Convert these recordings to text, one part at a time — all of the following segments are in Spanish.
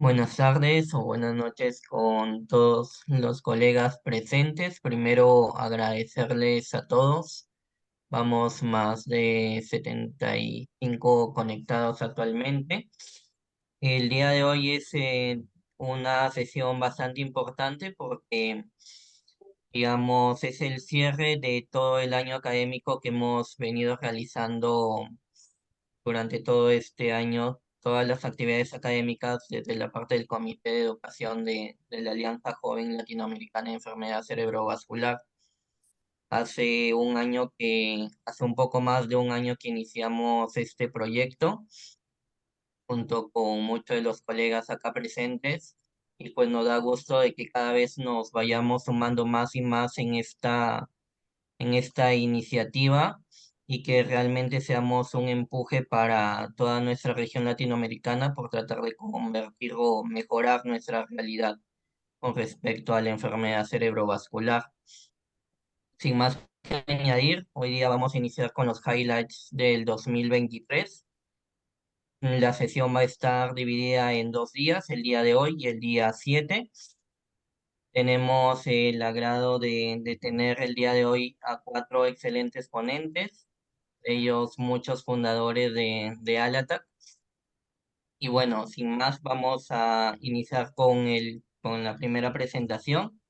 Buenas tardes o buenas noches con todos los colegas presentes. Primero agradecerles a todos. Vamos más de 75 conectados actualmente. El día de hoy es una sesión bastante importante porque, digamos, es el cierre de todo el año académico que hemos venido realizando durante todo este año todas las actividades académicas desde la parte del Comité de Educación de la Alianza Joven Latinoamericana de Enfermedad Cerebrovascular. Hace un poco más de un año que iniciamos este proyecto junto con muchos de los colegas acá presentes, y pues nos da gusto de que cada vez nos vayamos sumando más y más en esta iniciativa y que realmente seamos un empuje para toda nuestra región latinoamericana por tratar de convertir o mejorar nuestra realidad con respecto a la enfermedad cerebrovascular. Sin más que añadir, hoy día vamos a iniciar con los highlights del 2023. La sesión va a estar dividida en 2 días, el día de hoy y el día 7. Tenemos el agrado de tener el día de hoy a 4 excelentes ponentes, ellos muchos fundadores de Alatac. Y bueno, sin más, vamos a iniciar con la primera presentación.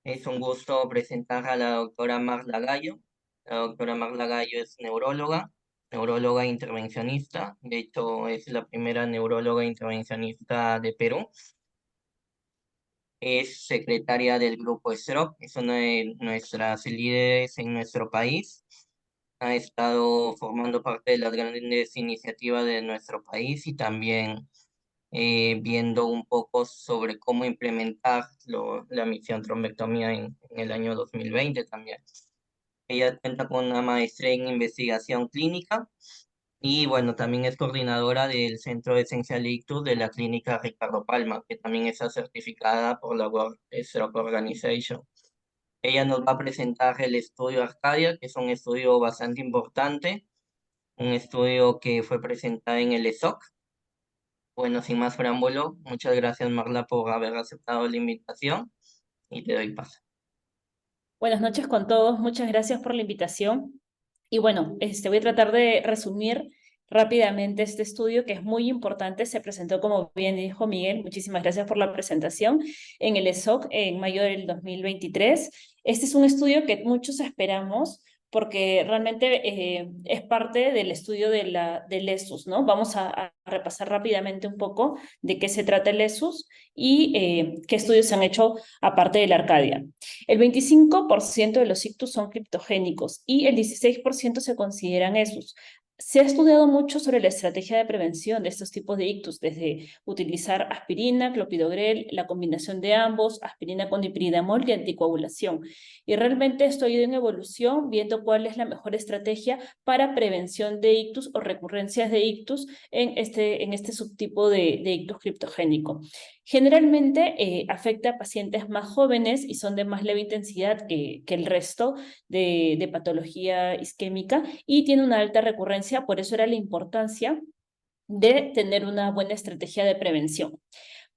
Es un gusto presentar a la doctora Marla Gallo. La doctora Marla Gallo es neuróloga intervencionista. De hecho, es la primera neuróloga intervencionista de Perú. Es secretaria del grupo SROC, es una de nuestras líderes en nuestro país. Ha estado formando parte de las grandes iniciativas de nuestro país y también viendo un poco sobre cómo implementar la misión trombectomía en el año 2020 también. Ella cuenta con una maestría en investigación clínica y bueno, también es coordinadora del Centro de Esencial Ictus de la Clínica Ricardo Palma, que también está certificada por la World Stroke Organization. Ella nos va a presentar el estudio Arcadia, que es un estudio bastante importante, un estudio que fue presentado en el ESOC. Bueno, sin más preámbulo, muchas gracias Marla por haber aceptado la invitación y te doy paso. Buenas noches con todos, muchas gracias por la invitación. Y bueno, voy a tratar de resumir rápidamente este estudio que es muy importante. Se presentó, como bien dijo Miguel, muchísimas gracias por la presentación, en el ESOC en mayo del 2023. Este es un estudio que muchos esperamos porque realmente es parte del estudio del ESUS, ¿no? Vamos a repasar rápidamente un poco de qué se trata el ESUS y qué estudios se han hecho aparte de la Arcadia. El 25% de los ictus son criptogénicos y el 16% se consideran esos. Se ha estudiado mucho sobre la estrategia de prevención de estos tipos de ictus, desde utilizar aspirina, clopidogrel, la combinación de ambos, aspirina con dipridamol y anticoagulación. Y realmente esto ha ido en evolución, viendo cuál es la mejor estrategia para prevención de ictus o recurrencias de ictus en este subtipo de ictus criptogénico. Generalmente afecta a pacientes más jóvenes y son de más leve intensidad que el resto de patología isquémica y tiene una alta recurrencia, por eso era la importancia de tener una buena estrategia de prevención.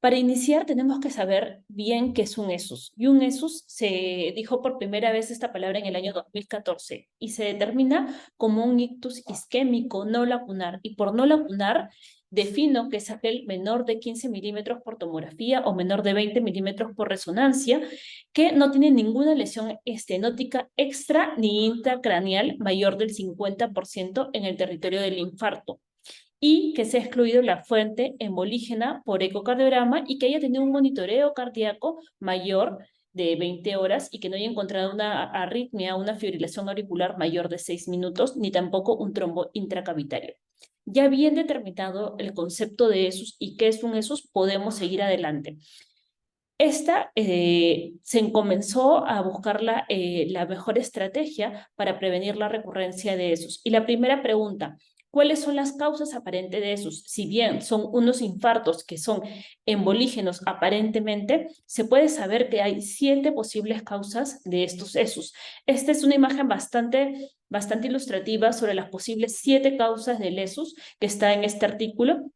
Para iniciar tenemos que saber bien qué es un ESUS. Y un ESUS se dijo por primera vez esta palabra en el año 2014 y se determina como un ictus isquémico no lacunar. Y por no lacunar defino que es aquel menor de 15 milímetros por tomografía o menor de 20 milímetros por resonancia que no tiene ninguna lesión estenótica extra ni intracraneal mayor del 50% en el territorio del infarto y que se ha excluido la fuente embolígena por ecocardiograma y que haya tenido un monitoreo cardíaco mayor de 20 horas y que no haya encontrado una arritmia, una fibrilación auricular mayor de 6 minutos, ni tampoco un trombo intracavitario. Ya bien determinado el concepto de ESUS y qué es un ESUS, podemos seguir adelante. Se comenzó a buscar la mejor estrategia para prevenir la recurrencia de esos. Y la primera pregunta, ¿cuáles son las causas aparentes de esos? Si bien son unos infartos que son embolígenos aparentemente, se puede saber que hay 7 posibles causas de estos esos. Esta es una imagen bastante ilustrativa sobre las posibles 7 causas del ESUS que está en este artículo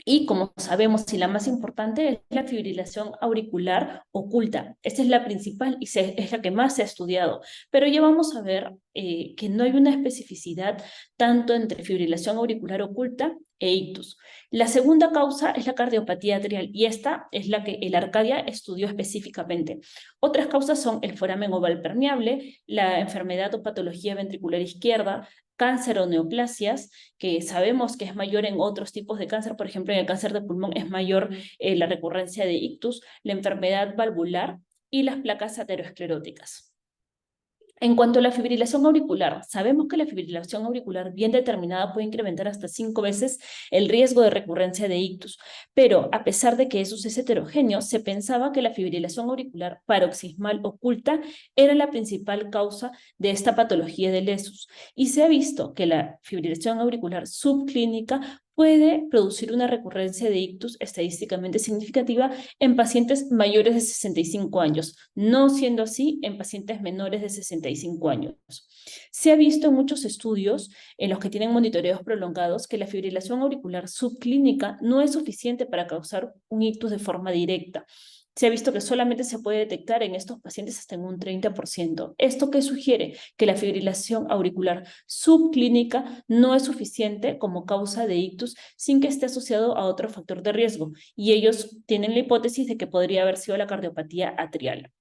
Y como sabemos, y la más importante es la fibrilación auricular oculta. Esta es la principal y es la que más se ha estudiado. Pero ya vamos a ver que no hay una especificidad tanto entre fibrilación auricular oculta e ictus. La segunda causa es la cardiopatía atrial y esta es la que el Arcadia estudió específicamente. Otras causas son el foramen oval permeable, la enfermedad o patología ventricular izquierda, cáncer o neoplasias, que sabemos que es mayor en otros tipos de cáncer, por ejemplo, en el cáncer de pulmón es mayor la recurrencia de ictus, la enfermedad valvular y las placas ateroscleróticas. En cuanto a la fibrilación auricular, sabemos que la fibrilación auricular bien determinada puede incrementar hasta 5 veces el riesgo de recurrencia de ictus, pero a pesar de que eso es heterogéneo, se pensaba que la fibrilación auricular paroxismal oculta era la principal causa de esta patología del lesus, y se ha visto que la fibrilación auricular subclínica puede producir una recurrencia de ictus estadísticamente significativa en pacientes mayores de 65 años, no siendo así en pacientes menores de 65 años. Se ha visto en muchos estudios en los que tienen monitoreos prolongados que la fibrilación auricular subclínica no es suficiente para causar un ictus de forma directa. Se ha visto que solamente se puede detectar en estos pacientes hasta en un 30%. ¿Esto qué sugiere? Que la fibrilación auricular subclínica no es suficiente como causa de ictus sin que esté asociado a otro factor de riesgo. Y ellos tienen la hipótesis de que podría haber sido la cardiopatía atrial.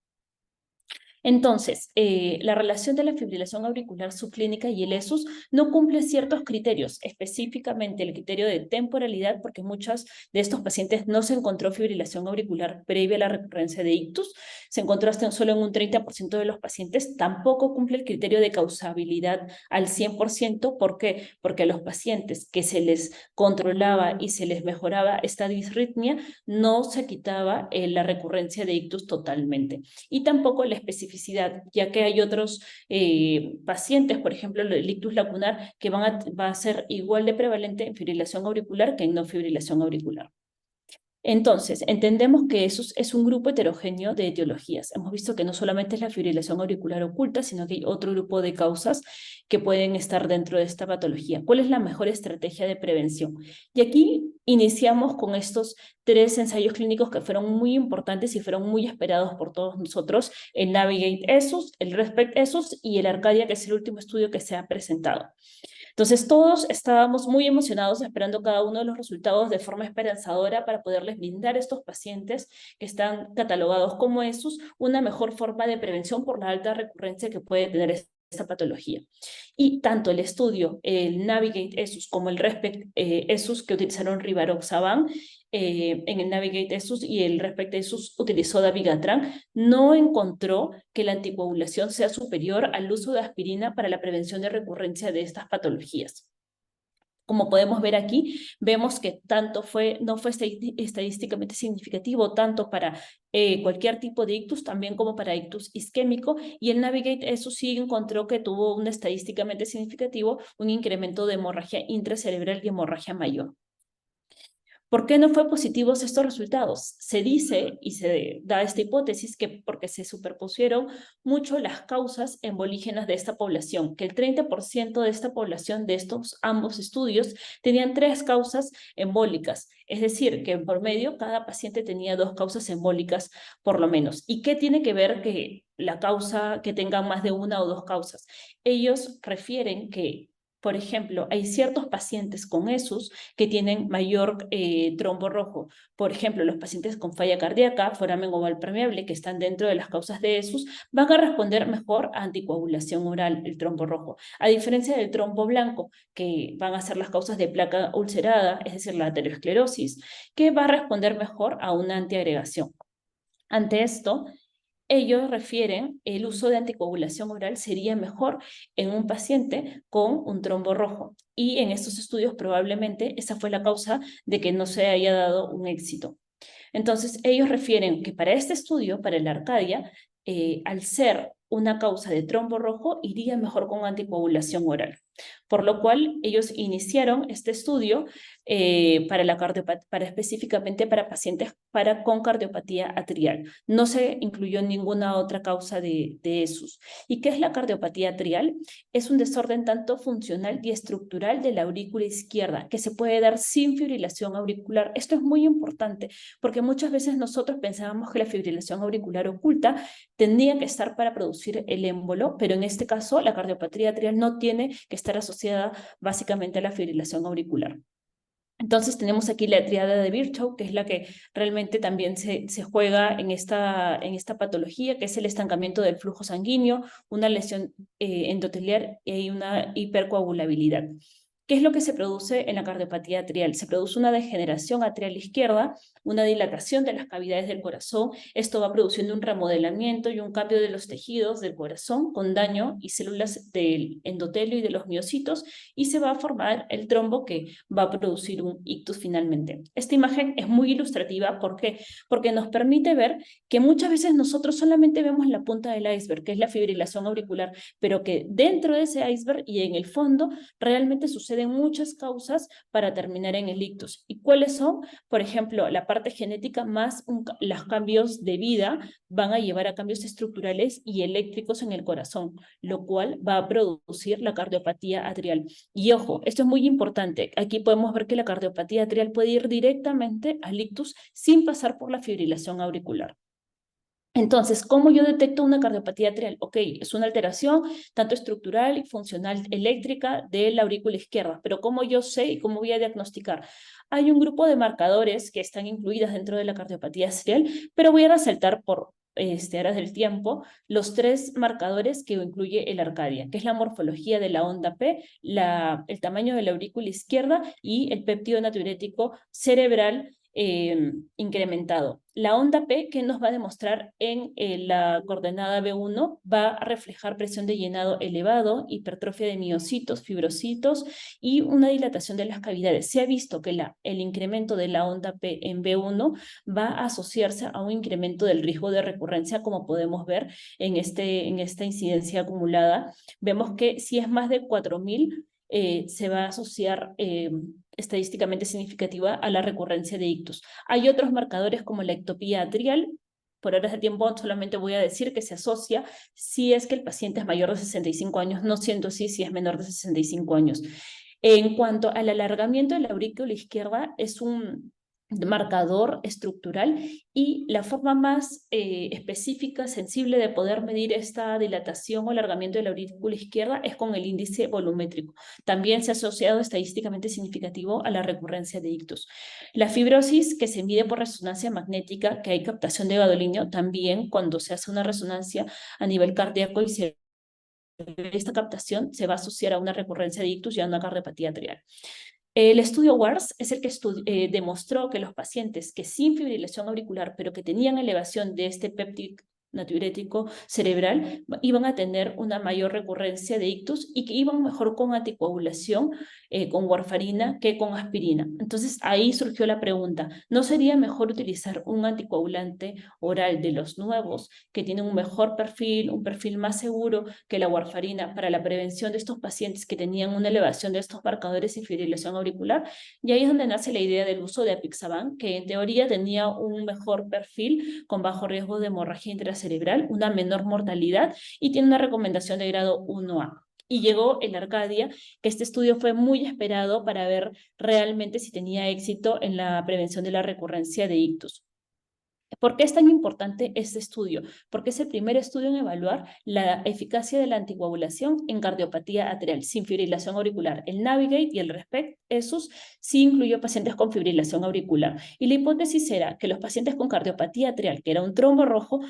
Entonces, la relación de la fibrilación auricular subclínica y el ESUS no cumple ciertos criterios, específicamente el criterio de temporalidad, porque muchos de estos pacientes no se encontró fibrilación auricular previa a la recurrencia de ictus, se encontró hasta solo en un 30% de los pacientes, tampoco cumple el criterio de causabilidad al 100%, ¿por qué? Porque a los pacientes que se les controlaba y se les mejoraba esta disritmia, no se quitaba la recurrencia de ictus totalmente. Y tampoco la especificidad, ya que hay otros pacientes, por ejemplo, el ictus lacunar, que va a ser igual de prevalente en fibrilación auricular que en no fibrilación auricular. Entonces, entendemos que eso es un grupo heterogéneo de etiologías. Hemos visto que no solamente es la fibrilación auricular oculta, sino que hay otro grupo de causas que pueden estar dentro de esta patología. ¿Cuál es la mejor estrategia de prevención? Y aquí iniciamos con estos 3 ensayos clínicos que fueron muy importantes y fueron muy esperados por todos nosotros, el Navigate-ESUS, el Respect-ESUS y el Arcadia, que es el último estudio que se ha presentado. Entonces todos estábamos muy emocionados esperando cada uno de los resultados de forma esperanzadora para poderles brindar a estos pacientes que están catalogados como ESUS una mejor forma de prevención por la alta recurrencia que puede tener esta patología. Y tanto el estudio, el Navigate ESUS como el Respect ESUS que utilizaron Rivaroxaban, en el Navigate ESUS y el Respect ESUS utilizó dabigatran, no encontró que la anticoagulación sea superior al uso de aspirina para la prevención de recurrencia de estas patologías. Como podemos ver aquí, vemos que no fue estadísticamente significativo tanto para cualquier tipo de ictus, también como para ictus isquémico, y el Navigate eso sí encontró que tuvo un estadísticamente significativo un incremento de hemorragia intracerebral y hemorragia mayor. ¿Por qué no fue positivos estos resultados? Se dice y se da esta hipótesis que porque se superpusieron mucho las causas embolígenas de esta población, que el 30% de esta población de estos ambos estudios tenían 3 causas embólicas, es decir, que en promedio cada paciente tenía 2 causas embólicas por lo menos. ¿Y qué tiene que ver que la causa, que tengan más de 1 o 2 causas? Ellos refieren que, por ejemplo, hay ciertos pacientes con ESUS que tienen mayor trombo rojo. Por ejemplo, los pacientes con falla cardíaca, foramen oval permeable, que están dentro de las causas de ESUS, van a responder mejor a anticoagulación oral, el trombo rojo. A diferencia del trombo blanco, que van a ser las causas de placa ulcerada, es decir, la aterosclerosis, que va a responder mejor a una antiagregación. Ante esto, ellos refieren el uso de anticoagulación oral sería mejor en un paciente con un trombo rojo. Y en estos estudios probablemente esa fue la causa de que no se haya dado un éxito. Entonces ellos refieren que para este estudio, para el Arcadia, al ser una causa de trombo rojo, iría mejor con anticoagulación oral. Por lo cual ellos iniciaron este estudio para específicamente para pacientes con cardiopatía atrial. No se incluyó ninguna otra causa de ESUS. ¿Y qué es la cardiopatía atrial? Es un desorden tanto funcional y estructural de la aurícula izquierda que se puede dar sin fibrilación auricular. Esto es muy importante porque muchas veces nosotros pensábamos que la fibrilación auricular oculta tendría que estar para producir el émbolo, pero en este caso la cardiopatía atrial no tiene que estar asociada básicamente a la fibrilación auricular. Entonces tenemos aquí la triada de Virchow, que es la que realmente también se juega en esta patología, que es el estancamiento del flujo sanguíneo, una lesión endotelial y una hipercoagulabilidad. ¿Qué es lo que se produce en la cardiopatía atrial? Se produce una degeneración atrial izquierda, una dilatación de las cavidades del corazón. Esto va produciendo un remodelamiento y un cambio de los tejidos del corazón con daño y células del endotelio y de los miocitos, y se va a formar el trombo que va a producir un ictus finalmente. Esta imagen es muy ilustrativa. ¿Por qué? Porque nos permite ver que muchas veces nosotros solamente vemos la punta del iceberg, que es la fibrilación auricular, pero que dentro de ese iceberg y en el fondo realmente suceden muchas causas para terminar en el ictus. ¿Y cuáles son? Por ejemplo, la parte genética más los cambios de vida van a llevar a cambios estructurales y eléctricos en el corazón, lo cual va a producir la cardiopatía atrial. Y ojo, esto es muy importante. Aquí podemos ver que la cardiopatía atrial puede ir directamente al ictus sin pasar por la fibrilación auricular. Entonces, ¿cómo yo detecto una cardiopatía atrial? Ok, es una alteración tanto estructural y funcional eléctrica de la aurícula izquierda, pero ¿cómo yo sé y cómo voy a diagnosticar? Hay un grupo de marcadores que están incluidas dentro de la cardiopatía atrial, pero voy a resaltar por horas del tiempo los 3 marcadores que incluye el Arcadia, que es la morfología de la onda P, el tamaño de la aurícula izquierda y el péptido natriurético cerebral incrementado. La onda P, que nos va a demostrar en la coordenada B1, va a reflejar presión de llenado elevado, hipertrofia de miocitos, fibrocitos y una dilatación de las cavidades. Se ha visto que el incremento de la onda P en B1 va a asociarse a un incremento del riesgo de recurrencia, como podemos ver en esta incidencia acumulada. Vemos que si es más de 4.000, se va a asociar estadísticamente significativa a la recurrencia de ictus. Hay otros marcadores como la ectopía atrial. Por horas de tiempo solamente voy a decir que se asocia si es que el paciente es mayor de 65 años, no siendo así si es menor de 65 años. En cuanto al alargamiento de la aurícula izquierda, es un marcador estructural y la forma más específica, sensible de poder medir esta dilatación o alargamiento de la aurícula izquierda es con el índice volumétrico. También se ha asociado estadísticamente significativo a la recurrencia de ictus. La fibrosis, que se mide por resonancia magnética, que hay captación de gadolinio, también cuando se hace una resonancia a nivel cardíaco y esta captación se va a asociar a una recurrencia de ictus y a una cardiopatía atrial. El estudio WARS es el que demostró que los pacientes que sin fibrilación auricular, pero que tenían elevación de este péptido natriurético cerebral, iban a tener una mayor recurrencia de ictus y que iban mejor con anticoagulación, con warfarina que con aspirina. Entonces ahí surgió la pregunta, ¿no sería mejor utilizar un anticoagulante oral de los nuevos que tienen un mejor perfil, un perfil más seguro que la warfarina para la prevención de estos pacientes que tenían una elevación de estos marcadores y fibrilación auricular? Y ahí es donde nace la idea del uso de apixaban, que en teoría tenía un mejor perfil con bajo riesgo de hemorragia intracerebral, una menor mortalidad y tiene una recomendación de grado 1A. Y llegó el Arcadia, que este estudio fue muy esperado para ver realmente si tenía éxito en la prevención de la recurrencia de ictus. ¿Por qué es tan importante este estudio? Porque es el primer estudio en evaluar la eficacia de la anticoagulación en cardiopatía atrial sin fibrilación auricular. El Navigate y el RESPECT, esos sí incluyó pacientes con fibrilación auricular. Y la hipótesis era que los pacientes con cardiopatía atrial, que era un trombo rojo,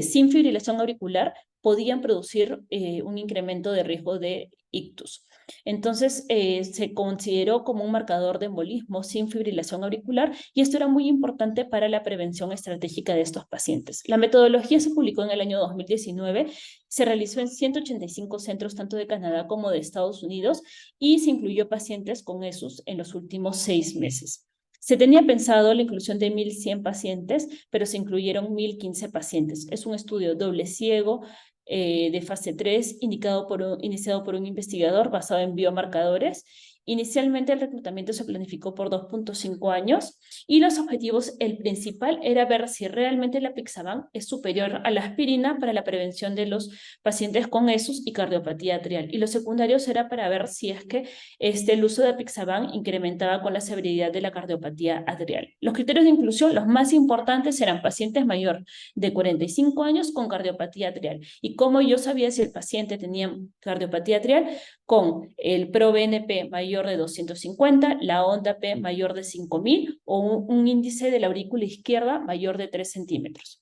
sin fibrilación auricular, podían producir un incremento de riesgo de ictus. Entonces, se consideró como un marcador de embolismo sin fibrilación auricular y esto era muy importante para la prevención estratégica de estos pacientes. La metodología se publicó en el año 2019, se realizó en 185 centros tanto de Canadá como de Estados Unidos y se incluyó pacientes con ESUS en los últimos 6 meses. Se tenía pensado la inclusión de 1.100 pacientes, pero se incluyeron 1.015 pacientes. Es un estudio doble ciego, de fase 3 iniciado por un investigador basado en biomarcadores. Inicialmente el reclutamiento se planificó por 2.5 años y los objetivos, el principal era ver si realmente la apixaban es superior a la aspirina para la prevención de los pacientes con ESUS y cardiopatía atrial. Y los secundarios era para ver si es que el uso de apixaban incrementaba con la severidad de la cardiopatía atrial. Los criterios de inclusión, los más importantes, eran pacientes mayor de 45 años con cardiopatía atrial. Y cómo yo sabía si el paciente tenía cardiopatía atrial, con el ProBNP mayor de 250, la onda P mayor de 5000 o un índice de la aurícula izquierda mayor de 3 centímetros.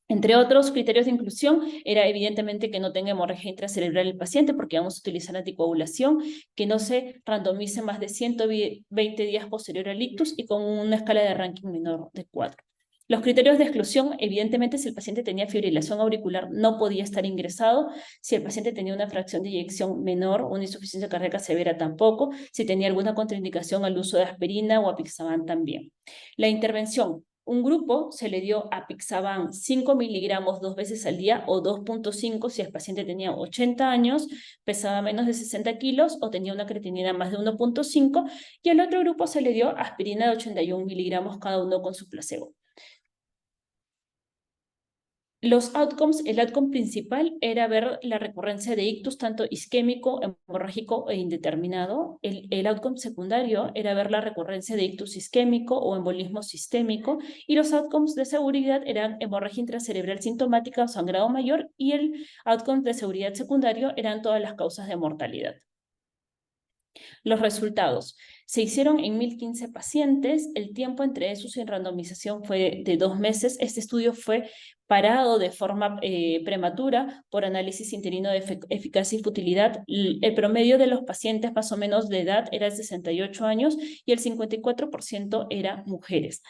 Entre otros criterios de inclusión, era evidentemente que no tenga hemorragia intracerebral el paciente, porque vamos a utilizar anticoagulación, que no se randomice más de 120 días posterior al ictus y con una escala de ranking menor de 4. Los criterios de exclusión, evidentemente, si el paciente tenía fibrilación auricular, no podía estar ingresado. Si el paciente tenía una fracción de eyección menor, una insuficiencia cardíaca severa tampoco. Si tenía alguna contraindicación al uso de aspirina o apixaban también. La intervención. Un grupo se le dio apixaban 5 miligramos 2 veces al día o 2.5 si el paciente tenía 80 años, pesaba menos de 60 kilos o tenía una creatinina más de 1.5, y al otro grupo se le dio aspirina de 81 miligramos cada uno con su placebo. Los outcomes, el outcome principal era ver la recurrencia de ictus tanto isquémico, hemorrágico e indeterminado. El outcome secundario era ver la recurrencia de ictus isquémico o embolismo sistémico, y los outcomes de seguridad eran hemorragia intracerebral sintomática o sangrado mayor, y el outcome de seguridad secundario eran todas las causas de mortalidad. Los resultados. Se hicieron en 1015 pacientes. El tiempo entre ESUS y randomización fue de 2 meses. Este estudio fue parado de forma prematura por análisis interino de eficacia y futilidad. El promedio de los pacientes más o menos de edad era de 68 años y el 54% eran mujeres.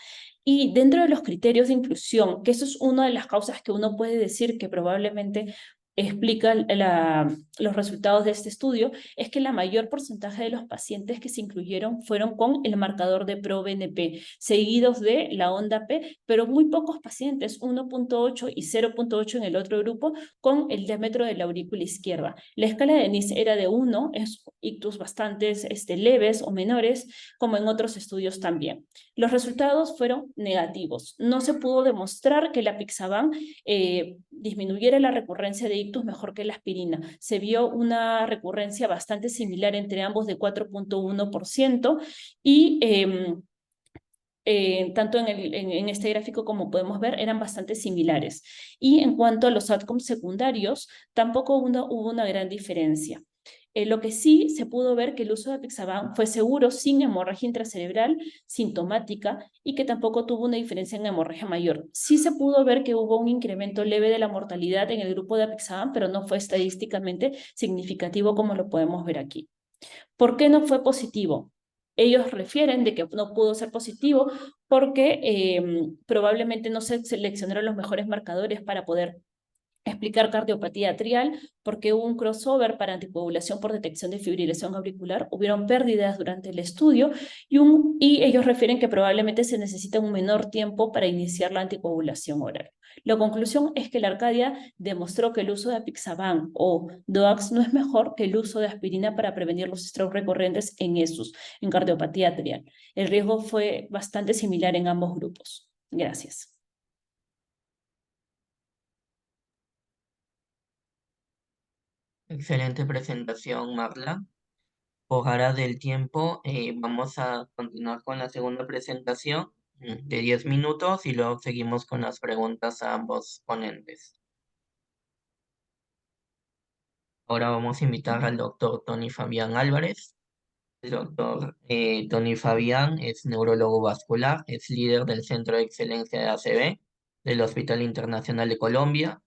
Y dentro de los criterios de inclusión, que eso es una de las causas que uno puede decir que probablemente explica los resultados de este estudio, es que la mayor porcentaje de los pacientes que se incluyeron fueron con el marcador de ProBNP, seguidos de la onda P, pero muy pocos pacientes, 1.8 y 0.8 en el otro grupo, con el diámetro de la aurícula izquierda. La escala de NIS era de 1, es ictus bastante leves o menores, como en otros estudios también. Los resultados fueron negativos. No se pudo demostrar que la apixaban disminuyera la recurrencia de ictus mejor que la aspirina. Se vio una recurrencia bastante similar entre ambos de 4.1% y tanto en este gráfico como podemos ver, eran bastante similares. Y en cuanto a los outcomes secundarios, tampoco hubo una gran diferencia. Lo que sí se pudo ver que el uso de apixaban fue seguro sin hemorragia intracerebral sintomática y que tampoco tuvo una diferencia en hemorragia mayor. Sí se pudo ver que hubo un incremento leve de la mortalidad en el grupo de apixaban, pero no fue estadísticamente significativo como lo podemos ver aquí. ¿Por qué no fue positivo? Ellos refieren de que no pudo ser positivo porque probablemente no se seleccionaron los mejores marcadores para poder explicar cardiopatía atrial, porque hubo un crossover para anticoagulación por detección de fibrilación auricular, hubieron pérdidas durante el estudio y ellos refieren que probablemente se necesita un menor tiempo para iniciar la anticoagulación oral. La conclusión es que la Arcadia demostró que el uso de apixaban o DOACs no es mejor que el uso de aspirina para prevenir los strokes recurrentes en ESUS, en cardiopatía atrial. El riesgo fue bastante similar en ambos grupos. Gracias. Excelente presentación, Marla. Por ahora del tiempo, vamos a continuar con la segunda presentación de 10 minutos y luego seguimos con las preguntas a ambos ponentes. Ahora vamos a invitar al doctor Tony Fabián Álvarez. El doctor Tony Fabián es neurólogo vascular, es líder del Centro de Excelencia de ACV del Hospital Internacional de Colombia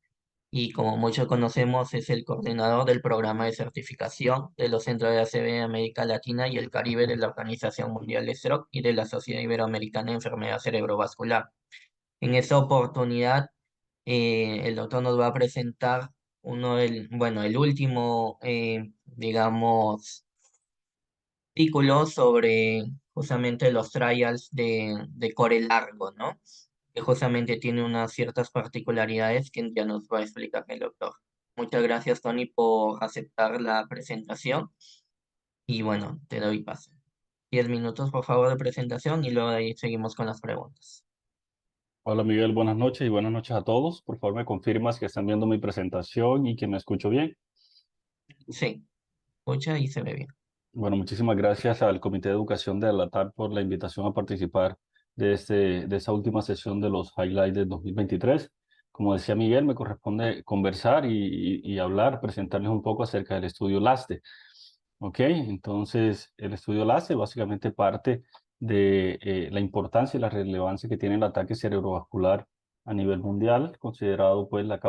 y como muchos conocemos es el coordinador del programa de certificación de los centros de ACV en América Latina y el Caribe de la Organización Mundial de Stroke y de la Sociedad Iberoamericana de Enfermedad Cerebrovascular. En esta oportunidad, el doctor nos va a presentar el último, digamos, artículo sobre justamente los trials de core largo, ¿no? Que justamente tiene unas ciertas particularidades que ya nos va a explicar el doctor. Muchas gracias, Tony, por aceptar la presentación. Y bueno, te doy paso. 10 minutos, por favor, de presentación y luego de ahí seguimos con las preguntas. Hola Miguel, buenas noches y buenas noches a todos. Por favor, me confirmas que están viendo mi presentación y que me escucho bien. Sí, escucha y se ve bien. Bueno, muchísimas gracias al Comité de Educación de Alatar por la invitación a participar de esta última sesión de los highlights del 2023. Como decía Miguel, me corresponde conversar y hablar, presentarles un poco acerca del estudio LASTE. Ok, entonces el estudio LASTE básicamente parte de la importancia y la relevancia que tiene el ataque cerebrovascular a nivel mundial, considerado pues la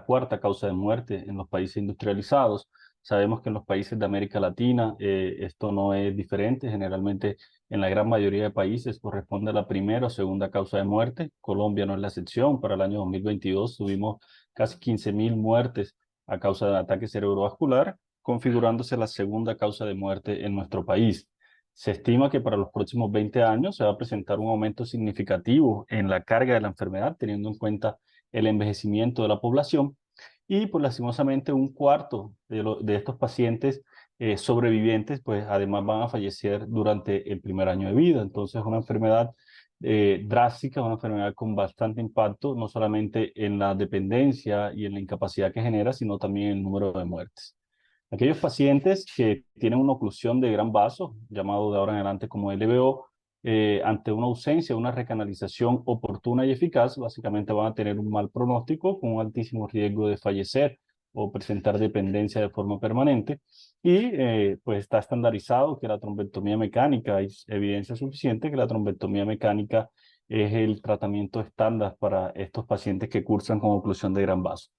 cuarta causa de muerte en los países industrializados. Sabemos que en los países de América Latina esto no es diferente. Generalmente en la gran mayoría de países corresponde a la primera o segunda causa de muerte. Colombia no es la excepción. Para el año 2022 tuvimos casi 15.000 muertes a causa de ataque cerebrovascular, configurándose la segunda causa de muerte en nuestro país. Se estima que para los próximos 20 años se va a presentar un aumento significativo en la carga de la enfermedad, teniendo en cuenta el envejecimiento de la población. Y pues lastimosamente un cuarto de estos pacientes sobrevivientes pues además van a fallecer durante el primer año de vida. Entonces es una enfermedad drástica, una enfermedad con bastante impacto, no solamente en la dependencia y en la incapacidad que genera, sino también en el número de muertes. Aquellos pacientes que tienen una oclusión de gran vaso, llamado de ahora en adelante como LVO, ante una ausencia, una recanalización oportuna y eficaz, básicamente van a tener un mal pronóstico con un altísimo riesgo de fallecer o presentar dependencia de forma permanente. Y pues está estandarizado que la trombectomía mecánica, hay evidencia suficiente que la trombectomía mecánica es el tratamiento estándar para estos pacientes que cursan con oclusión de gran vaso.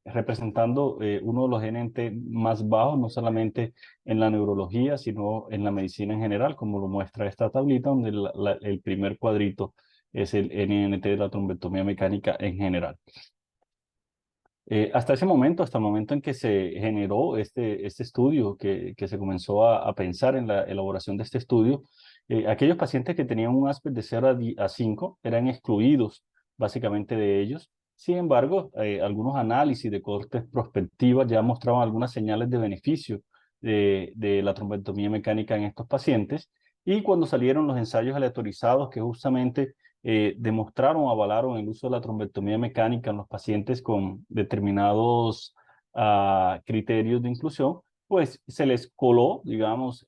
Representando uno de los NNT más bajos, no solamente en la neurología, sino en la medicina en general, como lo muestra esta tablita, donde el primer cuadrito es el NNT de la trombectomía mecánica en general. Hasta ese momento, hasta el momento en que se generó este estudio, que se comenzó a pensar en la elaboración de este estudio, aquellos pacientes que tenían un ASPET de 0 a 5 eran excluidos básicamente de ellos. Sin embargo, algunos análisis de cortes prospectivas ya mostraban algunas señales de beneficio de la trombectomía mecánica en estos pacientes. Y cuando salieron los ensayos aleatorizados que justamente demostraron o avalaron el uso de la trombectomía mecánica en los pacientes con determinados criterios de inclusión, pues se les coló, digamos,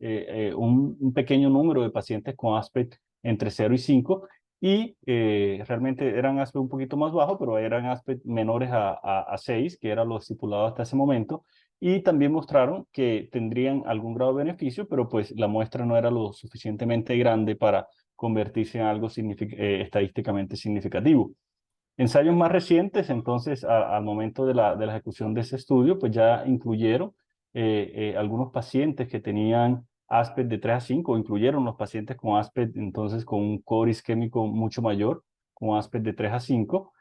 un pequeño número de pacientes con ASPET entre 0 y 5 y realmente eran ASPET un poquito más bajos, pero eran ASPET menores a 6, que era lo estipulado hasta ese momento, y también mostraron que tendrían algún grado de beneficio, pero pues la muestra no era lo suficientemente grande para convertirse en algo estadísticamente significativo. Ensayos más recientes, entonces, al momento de la ejecución de ese estudio, pues ya incluyeron algunos pacientes que tenían ASPET de 3 a 5, incluyeron los pacientes con ASPET, entonces, con un core isquémico mucho mayor, con ASPET de 3 a 5.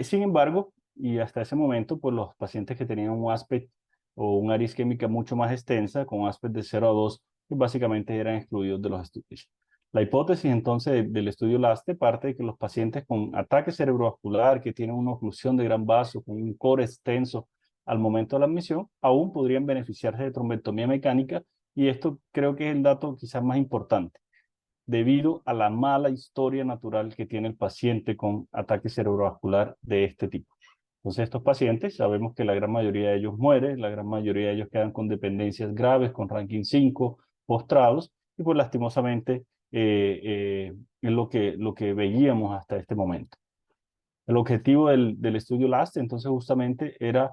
Sin embargo, y hasta ese momento, pues los pacientes que tenían un ASPET o un área isquémica mucho más extensa, con ASPET de 0 a 2, pues básicamente eran excluidos de los estudios. La hipótesis entonces del estudio LASTE parte de que los pacientes con ataque cerebrovascular que tienen una oclusión de gran vaso, con un core extenso al momento de la admisión, aún podrían beneficiarse de trombectomía mecánica, y esto creo que es el dato quizás más importante, debido a la mala historia natural que tiene el paciente con ataque cerebrovascular de este tipo. Entonces, estos pacientes, sabemos que la gran mayoría de ellos mueren, la gran mayoría de ellos quedan con dependencias graves, con ranking 5, postrados, y pues lastimosamente es lo que veíamos hasta este momento. El objetivo del estudio LAST, entonces, justamente era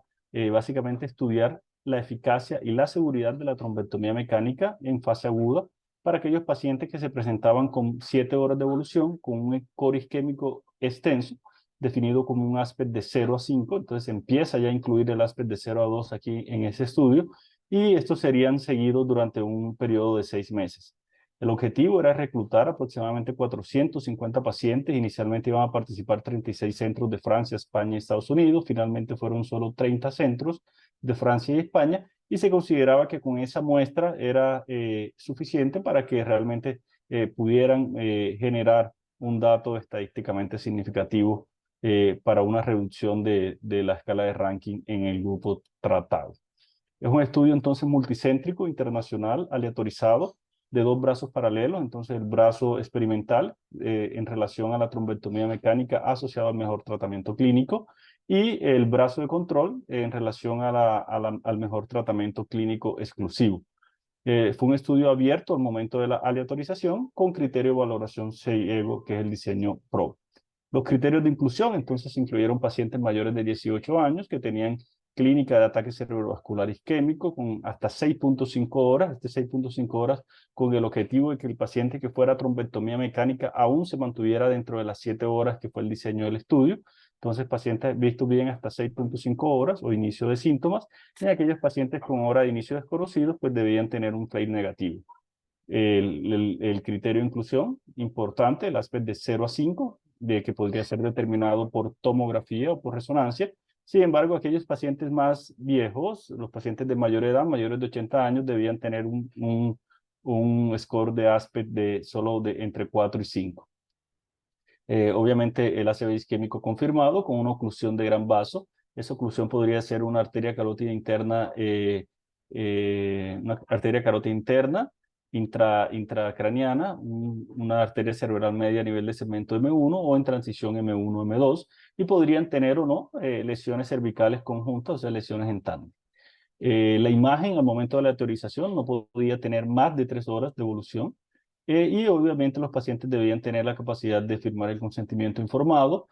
básicamente estudiar la eficacia y la seguridad de la trombectomía mecánica en fase aguda para aquellos pacientes que se presentaban con 7 horas de evolución, con un core isquémico extenso, definido como un ASPET de 0 a 5. Entonces empieza ya a incluir el ASPET de 0 a 2 aquí en ese estudio, y estos serían seguidos durante un periodo de 6 meses. El objetivo era reclutar aproximadamente 450 pacientes. Inicialmente iban a participar 36 centros de Francia, España y Estados Unidos. Finalmente fueron solo 30 centros de Francia y España, y se consideraba que con esa muestra era suficiente para que realmente pudieran generar un dato estadísticamente significativo para una reducción de la escala de ranking en el grupo tratado. Es un estudio entonces multicéntrico, internacional, aleatorizado, de dos brazos paralelos. Entonces el brazo experimental en relación a la trombectomía mecánica asociado al mejor tratamiento clínico, y el brazo de control en relación al mejor tratamiento clínico exclusivo. Fue un estudio abierto al momento de la aleatorización con criterio de valoración ciego, que es el diseño PRO. Los criterios de inclusión entonces incluyeron pacientes mayores de 18 años que tenían clínica de ataque cerebrovascular isquémico con hasta 6.5 horas, 6.5 horas con el objetivo de que el paciente que fuera a trombectomía mecánica aún se mantuviera dentro de las 7 horas que fue el diseño del estudio. Entonces, pacientes vistos bien hasta 6.5 horas o inicio de síntomas, y aquellos pacientes con hora de inicio desconocidos, pues debían tener un claim negativo. El criterio de inclusión, importante, el aspecto de 0 a 5, de que podría ser determinado por tomografía o por resonancia. Sin embargo, aquellos pacientes más viejos, los pacientes de mayor edad, mayores de 80 años, debían tener un score de aspecto de solo de entre 4 y 5. Obviamente el ACV isquémico confirmado con una oclusión de gran vaso. Esa oclusión podría ser una arteria carótida interna, intracraniana, una arteria cerebral media a nivel de segmento M1 o en transición M1-M2, y podrían tener o no lesiones cervicales conjuntas, o sea, lesiones en tándem. La imagen al momento de la aleatorización no podía tener más de 3 horas de evolución. Y obviamente los pacientes debían tener la capacidad de firmar el consentimiento informado.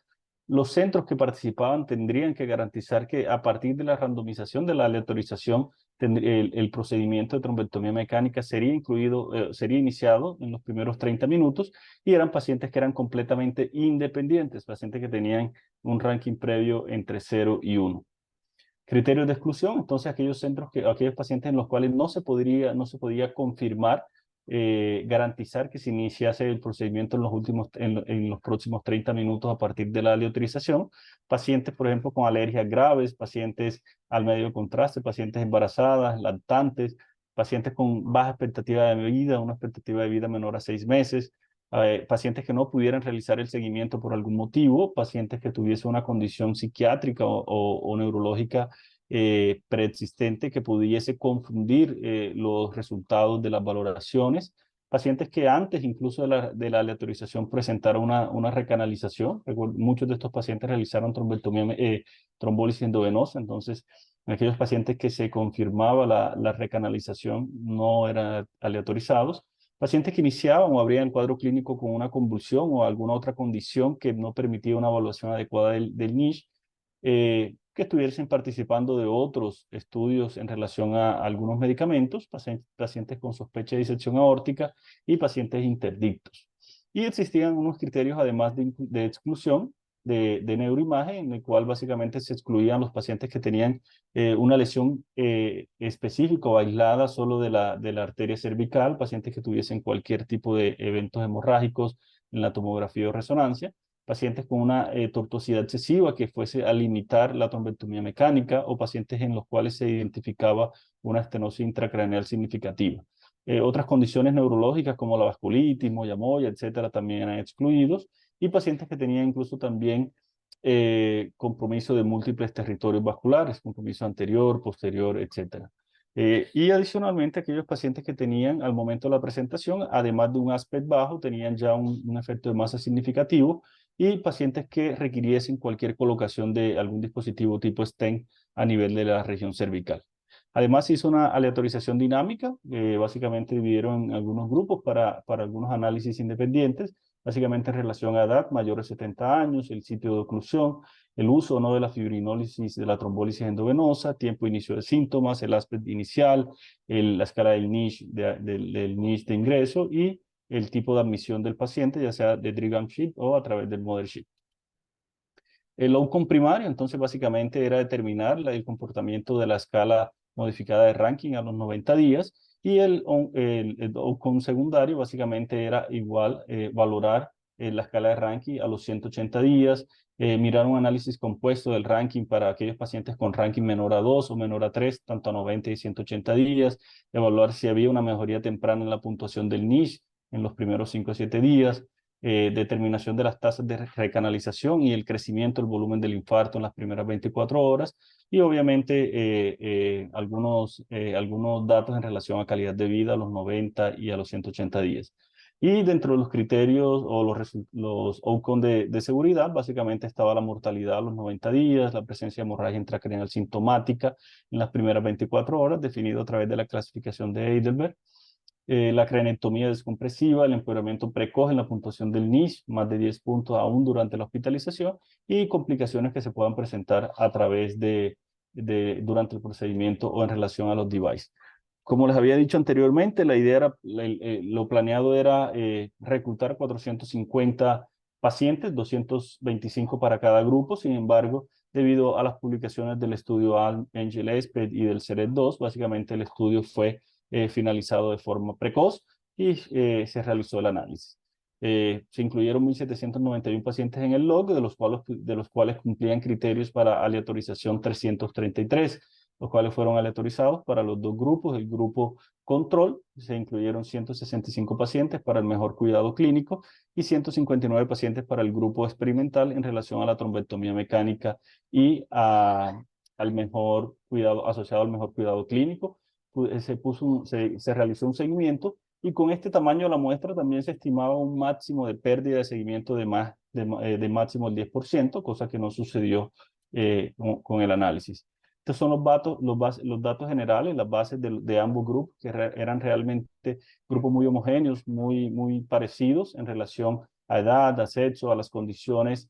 Los centros que participaban tendrían que garantizar que a partir de la randomización de la aleatorización, el procedimiento de trombectomía mecánica sería iniciado en los primeros 30 minutos, y eran pacientes que eran completamente independientes, pacientes que tenían un ranking previo entre 0 y 1. Criterios de exclusión, entonces aquellos pacientes en los cuales no se podía confirmar, garantizar que se iniciase el procedimiento en los próximos 30 minutos a partir de la aleatorización. Pacientes, por ejemplo, con alergias graves, pacientes al medio de contraste, pacientes embarazadas, lactantes, pacientes con baja expectativa de vida, una expectativa de vida menor a 6 meses, pacientes que no pudieran realizar el seguimiento por algún motivo, pacientes que tuviesen una condición psiquiátrica o neurológica preexistente que pudiese confundir los resultados de las valoraciones, pacientes que antes incluso de la aleatorización presentaron una recanalización. Muchos de estos pacientes realizaron trombólisis endovenosa, entonces en aquellos pacientes que se confirmaba la recanalización no eran aleatorizados. Pacientes que iniciaban o abrían el cuadro clínico con una convulsión o alguna otra condición que no permitía una evaluación adecuada del NISH, que estuviesen participando de otros estudios en relación a algunos medicamentos, pacientes con sospecha de disección aórtica y pacientes interdictos. Y existían unos criterios además de exclusión de neuroimagen, en el cual básicamente se excluían los pacientes que tenían una lesión específica o aislada solo de la arteria cervical, pacientes que tuviesen cualquier tipo de eventos hemorrágicos en la tomografía o resonancia, pacientes con una tortuosidad excesiva que fuese a limitar la trombectomía mecánica, o pacientes en los cuales se identificaba una estenosis intracraneal significativa. Otras condiciones neurológicas como la vasculitis, moya-moya, etcétera, también eran excluidos, y pacientes que tenían incluso también compromiso de múltiples territorios vasculares, compromiso anterior, posterior, etcétera. Y adicionalmente aquellos pacientes que tenían al momento de la presentación, además de un aspecto bajo, tenían ya un efecto de masa significativo, y pacientes que requiriesen cualquier colocación de algún dispositivo tipo stent a nivel de la región cervical. Además, se hizo una aleatorización dinámica, básicamente dividieron en algunos grupos para algunos análisis independientes, básicamente en relación a edad, mayor de 70 años, el sitio de oclusión, el uso o no de la fibrinólisis de la trombólisis endovenosa, tiempo de inicio de síntomas, el aspecto inicial, la escala del NISH del NISH de ingreso, y el tipo de admisión del paciente, ya sea de Driegram sheet o a través del Mothership. El outcome primario, entonces, básicamente era determinar el comportamiento de la escala modificada de ranking a los 90 días, y el outcome secundario básicamente era igual, valorar la escala de ranking a los 180 días, mirar un análisis compuesto del ranking para aquellos pacientes con ranking menor a 2 o menor a 3, tanto a 90 y 180 días, evaluar si había una mejoría temprana en la puntuación del NISH en los primeros 5 o 7 días, determinación de las tasas de recanalización y el crecimiento del volumen del infarto en las primeras 24 horas, y obviamente algunos datos en relación a calidad de vida a los 90 y a los 180 días. Y dentro de los criterios o los outcomes de seguridad, básicamente estaba la mortalidad a los 90 días, la presencia de hemorragia intracraneal sintomática en las primeras 24 horas, definido a través de la clasificación de Heidelberg, la cranectomía descompresiva, el empeoramiento precoz en la puntuación del NISH, más de 10 puntos aún durante la hospitalización, y complicaciones que se puedan presentar a través durante el procedimiento o en relación a los devices. Como les había dicho anteriormente, la idea era, lo planeado era reclutar 450 pacientes, 225 para cada grupo. Sin embargo, debido a las publicaciones del estudio Angel-Esped y del CERED-2, básicamente el estudio fue finalizado de forma precoz y se realizó el análisis. Se incluyeron 1.791 pacientes en el log, de los cuales cumplían criterios para aleatorización 333, los cuales fueron aleatorizados para los dos grupos. El grupo control, se incluyeron 165 pacientes para el mejor cuidado clínico y 159 pacientes para el grupo experimental en relación a la trombectomía mecánica y al mejor cuidado, asociado al mejor cuidado clínico. Se realizó un seguimiento, y con este tamaño de la muestra también se estimaba un máximo de pérdida de seguimiento de máximo el 10%, cosa que no sucedió con el análisis. Estos son los datos generales, las bases de ambos grupos, que eran realmente grupos muy homogéneos, muy parecidos en relación a edad, a sexo, a las condiciones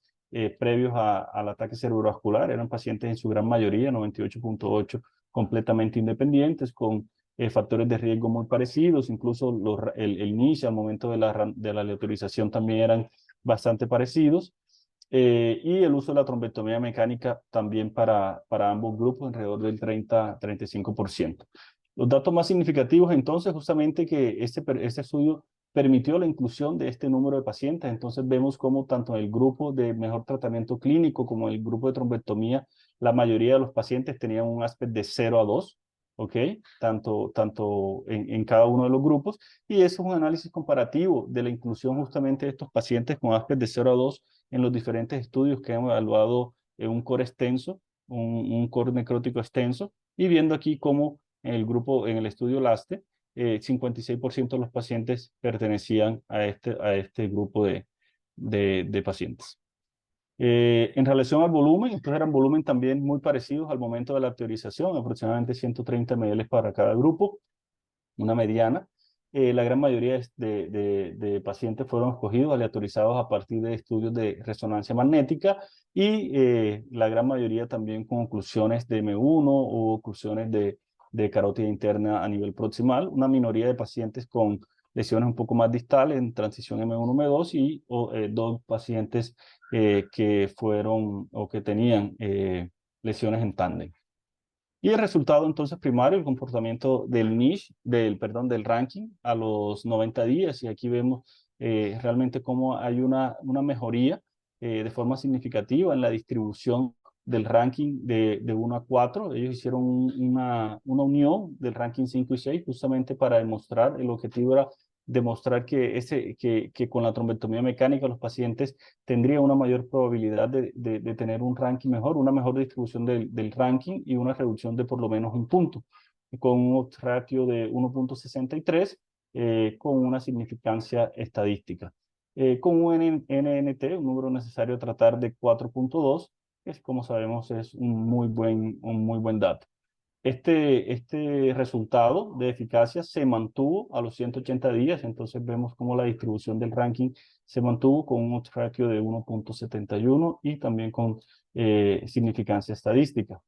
previos al ataque cerebrovascular. Eran pacientes en su gran mayoría, 98.8%, completamente independientes, con factores de riesgo muy parecidos. Incluso el NISH al momento de la aleatorización también eran bastante parecidos. Y el uso de la trombectomía mecánica también para ambos grupos, alrededor del 30-35%. Los datos más significativos, entonces, justamente que este estudio permitió la inclusión de este número de pacientes. Entonces vemos cómo tanto en el grupo de mejor tratamiento clínico como en el grupo de trombectomía, la mayoría de los pacientes tenían un aspecto de 0 a 2, ¿ok? Tanto en cada uno de los grupos. Y eso es un análisis comparativo de la inclusión justamente de estos pacientes con aspecto de 0 a 2 en los diferentes estudios que hemos evaluado en un core extenso, un core necrótico extenso, y viendo aquí cómo en el estudio LASTE, 56% de los pacientes pertenecían a este grupo de pacientes. En relación al volumen, estos eran volumen también muy parecidos al momento de la teorización, aproximadamente 130 ml para cada grupo, una mediana. La gran mayoría de pacientes fueron escogidos, aleatorizados a partir de estudios de resonancia magnética, y la gran mayoría también con oclusiones de M1 o oclusiones de carótida interna a nivel proximal. Una minoría de pacientes con lesiones un poco más distales en transición M1-M2 y dos pacientes que fueron o que tenían lesiones en tándem. Y el resultado entonces primario, el comportamiento del NISH, del ranking a los 90 días. Y aquí vemos realmente cómo hay una mejoría de forma significativa en la distribución del ranking de 1 a 4. Ellos hicieron una unión del ranking 5 y 6 justamente para demostrar, el objetivo era demostrar que con la trombectomía mecánica los pacientes tendrían una mayor probabilidad de tener un ranking mejor, una mejor distribución del ranking y una reducción de por lo menos un punto, con un ratio de 1.63, con una significancia estadística. Con un NNT, un número necesario a tratar de 4.2, que como sabemos es un muy buen dato. Este resultado de eficacia se mantuvo a los 180 días, entonces vemos cómo la distribución del ranking se mantuvo con un ratio de 1.71 y también con significancia estadística.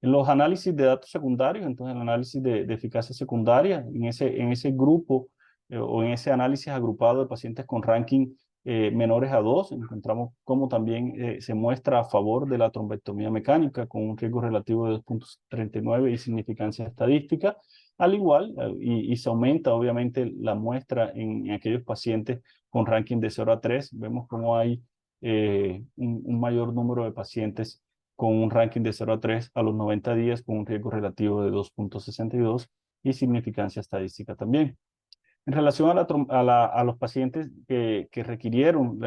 En los análisis de datos secundarios, entonces el análisis de eficacia secundaria, en ese grupo o en ese análisis agrupado de pacientes con ranking menores a 2, encontramos cómo también se muestra a favor de la trombectomía mecánica con un riesgo relativo de 2.39 y significancia estadística. Al igual, y se aumenta obviamente la muestra en aquellos pacientes con ranking de 0 a 3, vemos cómo hay un mayor número de pacientes con un ranking de 0 a 3 a los 90 días con un riesgo relativo de 2.62 y significancia estadística también. En relación a, a los pacientes que requirieron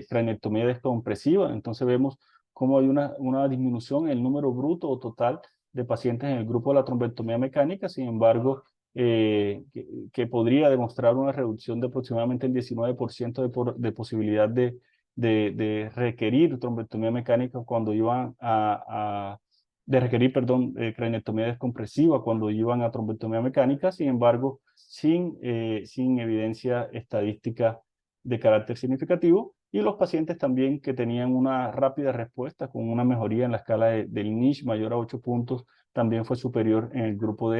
craneectomía descompresiva, entonces vemos cómo hay una disminución en el número bruto o total de pacientes en el grupo de la trombectomía mecánica. Sin embargo, que podría demostrar una reducción de aproximadamente el 19% de posibilidad de requerir trombectomía mecánica cuando iban de requerir, perdón, craneectomía descompresiva cuando iban a trombectomía mecánica. Sin embargo, sin evidencia estadística de carácter significativo, y los pacientes también que tenían una rápida respuesta con una mejoría en la escala del NISH mayor a 8 puntos, también fue superior en el grupo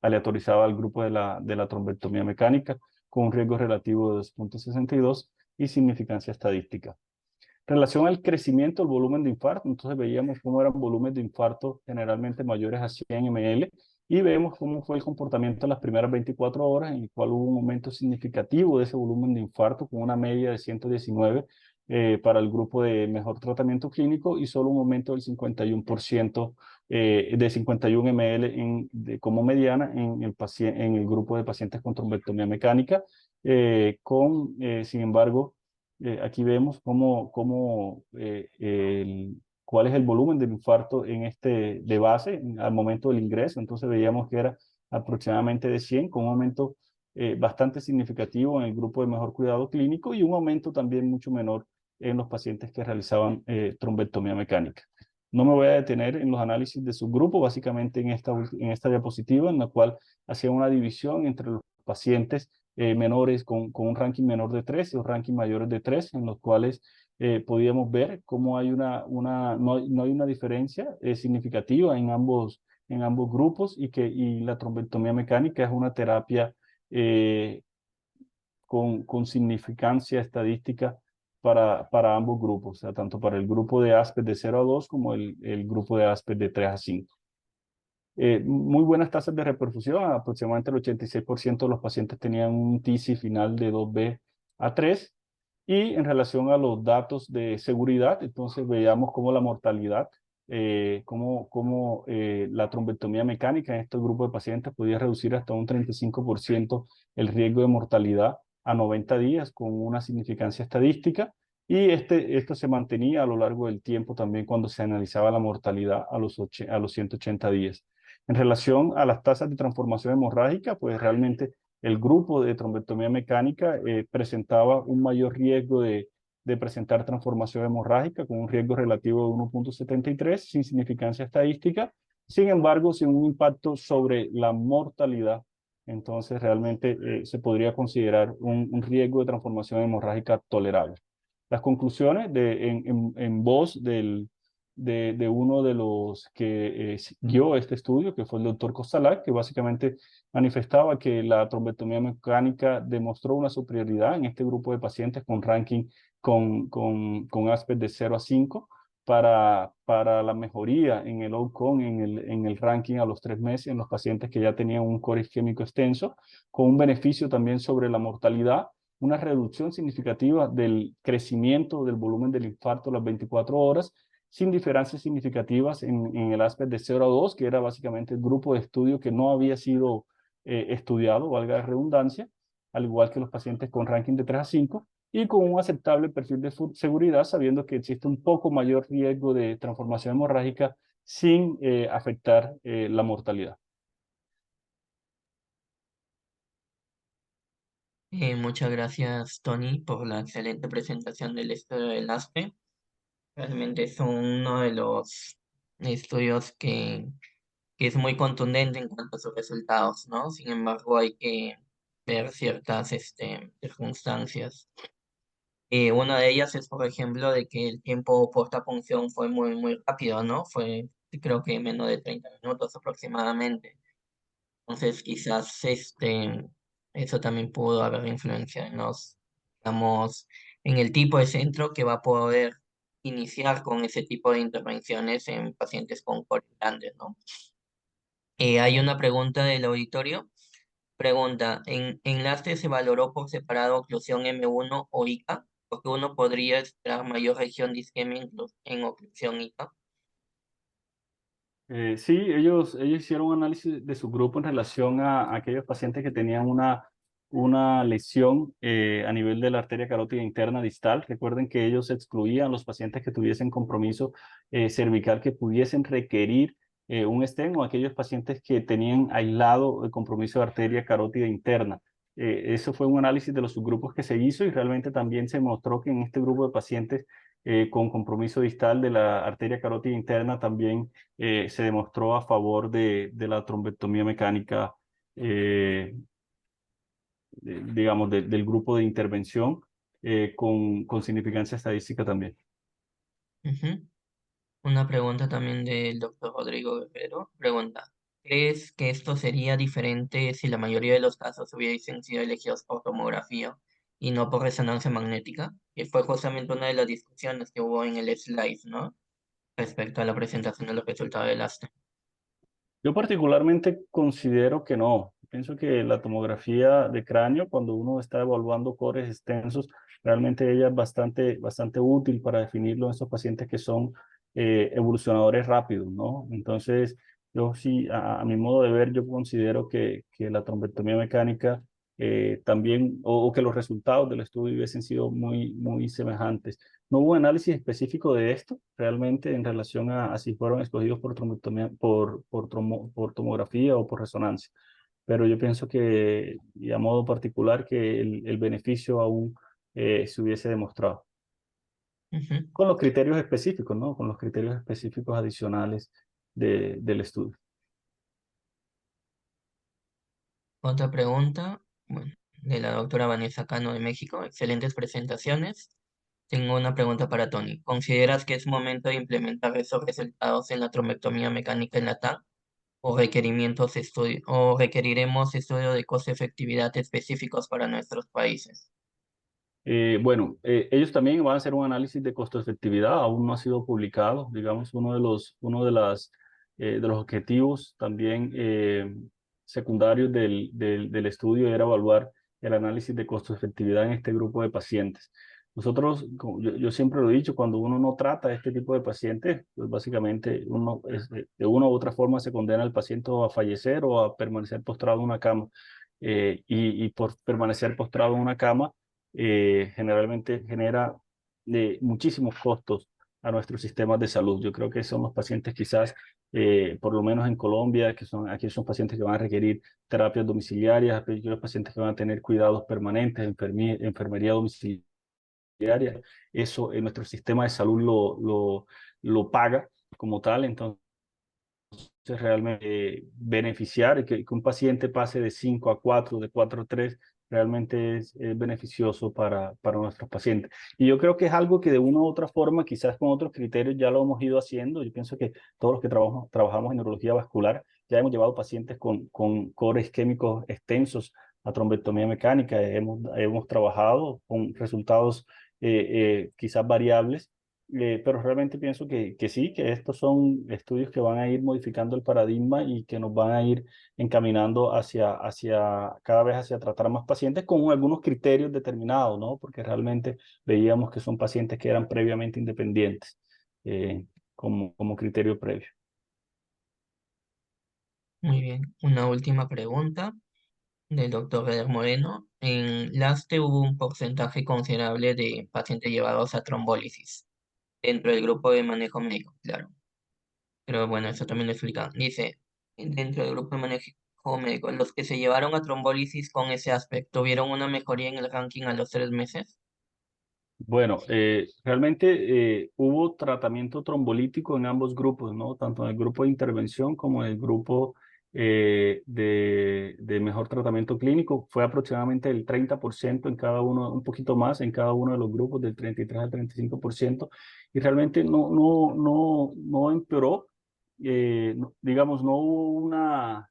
aleatorizado al grupo de la trombectomía mecánica, con un riesgo relativo de 2,62 y significancia estadística. En relación al crecimiento del volumen de infarto, entonces veíamos cómo eran volúmenes de infarto generalmente mayores a 100 ml, y vemos cómo fue el comportamiento en las primeras 24 horas, en el cual hubo un aumento significativo de ese volumen de infarto, con una media de 119 para el grupo de mejor tratamiento clínico, y solo un aumento del 51%, de 51 ml como mediana en el grupo de pacientes con trombectomía mecánica, sin embargo, aquí vemos cuál es el volumen del infarto de base al momento del ingreso. Entonces veíamos que era aproximadamente de 100, con un aumento bastante significativo en el grupo de mejor cuidado clínico, y un aumento también mucho menor en los pacientes que realizaban trombectomía mecánica. No me voy a detener en los análisis de subgrupo, básicamente en esta diapositiva, en la cual hacía una división entre los pacientes menores con un ranking menor de 3 y los rankings mayores de 3, en los cuales podíamos ver cómo hay no hay una diferencia significativa en ambos grupos, y la trombectomía mecánica es una terapia con significancia estadística para ambos grupos, o sea, tanto para el grupo de ASPED de 0 a 2 como el grupo de ASPED de 3 a 5. Muy buenas tasas de reperfusión, aproximadamente el 86% de los pacientes tenían un TISI final de 2B a 3. Y en relación a los datos de seguridad, entonces veíamos cómo la mortalidad, la trombectomía mecánica en este grupo de pacientes podía reducir hasta un 35% el riesgo de mortalidad a 90 días, con una significancia estadística. Y esto se mantenía a lo largo del tiempo también cuando se analizaba la mortalidad a los 180 días. En relación a las tasas de transformación hemorrágica, pues realmente el grupo de trombectomía mecánica presentaba un mayor riesgo de presentar transformación hemorrágica, con un riesgo relativo de 1,73, sin significancia estadística, sin embargo, sin un impacto sobre la mortalidad. Entonces, realmente se podría considerar un riesgo de transformación hemorrágica tolerable. Las conclusiones en voz de uno de los que guió este estudio, que fue el doctor Costalac, que básicamente manifestaba que la trombectomía mecánica demostró una superioridad en este grupo de pacientes con ranking con ASPED de 0 a 5 para la mejoría en el outcome, en el ranking a los 3 meses en los pacientes que ya tenían un core isquémico extenso, con un beneficio también sobre la mortalidad, una reducción significativa del crecimiento del volumen del infarto a las 24 horas, sin diferencias significativas en el ASPED de 0 a 2, que era básicamente el grupo de estudio que no había sido estudiado, valga la redundancia, al igual que los pacientes con ranking de 3 a 5, y con un aceptable perfil de seguridad, sabiendo que existe un poco mayor riesgo de transformación hemorrágica sin afectar la mortalidad. Muchas gracias, Tony, por la excelente presentación del estudio del ASPE. Realmente es uno de los estudios que es muy contundente en cuanto a sus resultados, ¿no? Sin embargo, hay que ver ciertas circunstancias. Una de ellas es, por ejemplo, de que el tiempo post-punción fue muy rápido, ¿no? Fue, creo que menos de 30 minutos aproximadamente. Entonces, quizás eso también pudo haber influencia en digamos, en el tipo de centro que va a poder iniciar con ese tipo de intervenciones en pacientes con core grandes, ¿no? Hay una pregunta del auditorio. Pregunta, ¿en enlace se valoró por separado oclusión M1 o ICA? Porque uno podría esperar mayor región de isquemia en oclusión ICA. Sí, ellos hicieron un análisis de su grupo en relación a aquellos pacientes que tenían una lesión a nivel de la arteria carótida interna distal. Recuerden que ellos excluían los pacientes que tuviesen compromiso cervical que pudiesen requerir un stent, o aquellos pacientes que tenían aislado el compromiso de arteria carótida interna. Eso fue un análisis de los subgrupos que se hizo, y realmente también se mostró que en este grupo de pacientes con compromiso distal de la arteria carótida interna también se demostró a favor de la trombectomía mecánica, digamos, del grupo de intervención, con significancia estadística también. Ujú. Una pregunta también del doctor Rodrigo Guerrero. Pregunta, ¿crees que esto sería diferente si la mayoría de los casos hubiesen sido elegidos por tomografía y no por resonancia magnética? Que fue justamente una de las discusiones que hubo en el slide, ¿no? Respecto a la presentación de los resultados del ASTE. Yo particularmente considero que no. Pienso que la tomografía de cráneo, cuando uno está evaluando cores extensos, realmente ella es bastante útil para definirlo en esos pacientes que son evolucionadores rápidos, ¿no? Entonces, yo sí, a mi modo de ver, yo considero que la trombectomía mecánica también, o que los resultados del estudio hubiesen sido muy semejantes. No hubo análisis específico de esto realmente en relación a si fueron escogidos por trombectomía, por tomografía o por resonancia, pero yo pienso que, y a modo particular, que el beneficio aún se hubiese demostrado Ujú. con los criterios específicos, ¿no? Con los criterios específicos adicionales del estudio. Otra pregunta, bueno, de la doctora Vanessa Cano de México. Excelentes presentaciones. Tengo una pregunta para Tony. ¿Consideras que es momento de implementar esos resultados en la trombectomía mecánica en la TAC? ¿O requeriremos estudios de costo-efectividad específicos para nuestros países? Bueno, ellos también van a hacer un análisis de costo-efectividad, aún no ha sido publicado. Digamos, uno de los objetivos también secundarios del estudio era evaluar el análisis de costo-efectividad en este grupo de pacientes. Nosotros, yo siempre lo he dicho, cuando uno no trata a este tipo de pacientes, pues básicamente de una u otra forma se condena al paciente a fallecer o a permanecer postrado en una cama. Y por permanecer postrado en una cama, generalmente genera muchísimos costos a nuestros sistemas de salud. Yo creo que son los pacientes quizás, por lo menos en Colombia, que son aquellos pacientes que van a requerir terapias domiciliarias, aquellos pacientes que van a tener cuidados permanentes, enfermería domiciliaria. Eso nuestro sistema de salud lo paga como tal. Entonces, realmente beneficiar que un paciente pase de 5 a 4, de 4 a 3, realmente es beneficioso para nuestros pacientes. Y yo creo que es algo que de una u otra forma, quizás con otros criterios, ya lo hemos ido haciendo. Yo pienso que todos los que trabajamos en neurología vascular ya hemos llevado pacientes con cores isquémicos extensos a trombectomía mecánica. Hemos trabajado con resultados quizás variables, pero realmente pienso que sí, que estos son estudios que van a ir modificando el paradigma y que nos van a ir encaminando cada vez hacia tratar más pacientes con algunos criterios determinados, ¿no? Porque realmente veíamos que son pacientes que eran previamente independientes, como criterio previo. Muy bien. Una última pregunta del doctor Eder Moreno. En LASTE hubo un porcentaje considerable de pacientes llevados a trombólisis dentro del grupo de manejo médico, claro. Pero bueno, eso también lo explica. Dice, dentro del grupo de manejo médico, los que se llevaron a trombólisis con ese aspecto, ¿vieron una mejoría en el ranking a los 3 meses? Bueno, realmente hubo tratamiento trombolítico en ambos grupos, ¿no? Tanto en el grupo de intervención como en el grupo de mejor tratamiento clínico. Fue aproximadamente el 30% en cada uno, un poquito más en cada uno de los grupos, del 33 al 35%. Y realmente no empeoró. Digamos, no hubo una...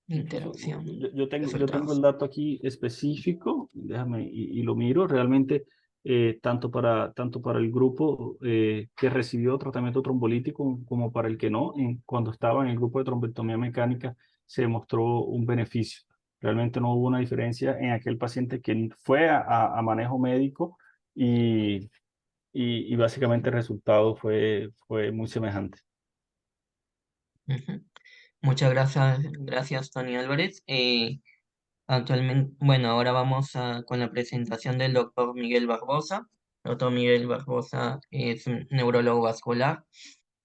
Incluso Interacción, yo tengo el resultados. dato aquí específico, déjame y lo miro. Realmente, tanto para el grupo que recibió tratamiento trombolítico como para el que no, cuando estaba en el grupo de trombectomía mecánica, se demostró un beneficio. Realmente no hubo una diferencia en aquel paciente que fue a manejo médico, y básicamente el resultado fue muy semejante. Ujú. Muchas gracias Tony Álvarez. Actualmente, bueno, ahora con la presentación del doctor Miguel Barbosa. Doctor Miguel Barbosa es un neurólogo vascular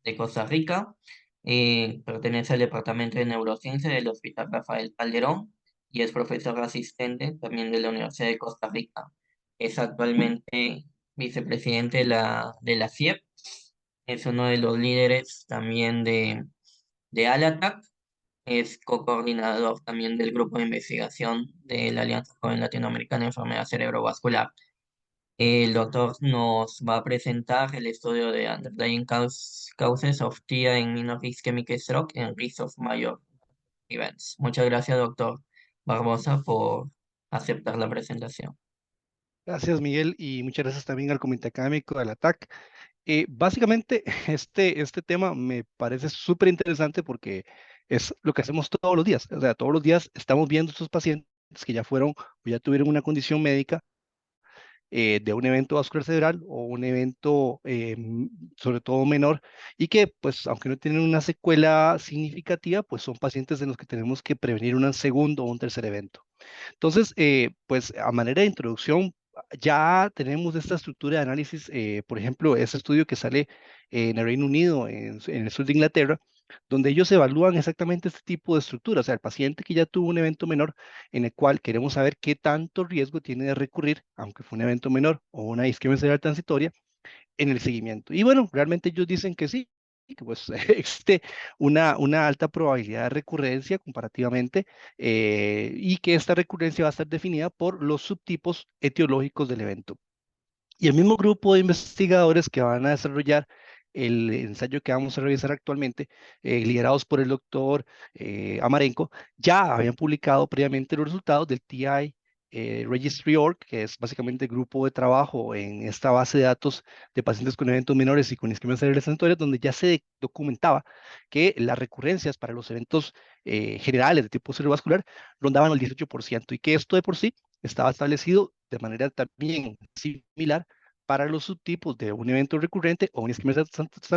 de Costa Rica. Pertenece al Departamento de Neurociencia del Hospital Rafael Calderón y es profesor asistente también de la Universidad de Costa Rica. Es actualmente vicepresidente de la CIEP. Es uno de los líderes también de ALATAC. Es co-coordinador también del grupo de investigación de la Alianza Joven Latinoamericana de Enfermedad Cerebrovascular. El doctor nos va a presentar el estudio de Underlying Causes of TIA en Minor Ischemic Stroke en Risk of Major Events. Muchas gracias, doctor Barbosa, por aceptar la presentación. Gracias, Miguel, y muchas gracias también al Comité Académico de la TAC. Básicamente, este tema me parece súper interesante porque es lo que hacemos todos los días. O sea, todos los días estamos viendo estos pacientes que ya fueron o ya tuvieron una condición médica de un evento vascular cerebral o un evento sobre todo menor y que pues aunque no tienen una secuela significativa, pues son pacientes de los que tenemos que prevenir un segundo o un tercer evento. Entonces, pues a manera de introducción, ya tenemos esta estructura de análisis, por ejemplo, ese estudio que sale en el Reino Unido, en el sur de Inglaterra, donde ellos evalúan exactamente este tipo de estructura, o sea, el paciente que ya tuvo un evento menor en el cual queremos saber qué tanto riesgo tiene de recurrir, aunque fue un evento menor o una isquemia cerebral transitoria, en el seguimiento. Y bueno, realmente ellos dicen que sí, que pues existe una alta probabilidad de recurrencia comparativamente y que esta recurrencia va a estar definida por los subtipos etiológicos del evento. Y el mismo grupo de investigadores que van a desarrollar el ensayo que vamos a revisar actualmente, liderados por el doctor Amarenco, ya habían publicado previamente los resultados del TI Registry Org, que es básicamente el grupo de trabajo en esta base de datos de pacientes con eventos menores y con isquemia cerebral transitoria, donde ya se documentaba que las recurrencias para los eventos generales de tipo cerebrovascular rondaban el 18% y que esto de por sí estaba establecido de manera también similar para los subtipos de un evento recurrente o una isquemia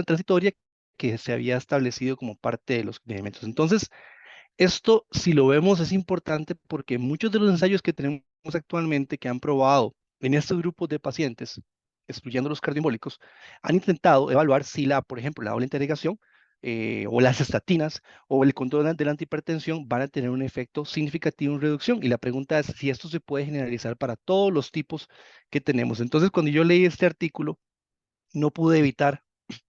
transitoria que se había establecido como parte de los eventos. Entonces, esto, si lo vemos, es importante porque muchos de los ensayos que tenemos actualmente que han probado en estos grupos de pacientes, excluyendo los cardioembólicos, han intentado evaluar si por ejemplo, la doble integración o las estatinas o el control de la antihipertensión van a tener un efecto significativo en reducción. Y la pregunta es si esto se puede generalizar para todos los tipos que tenemos. Entonces, cuando yo leí este artículo, no pude evitar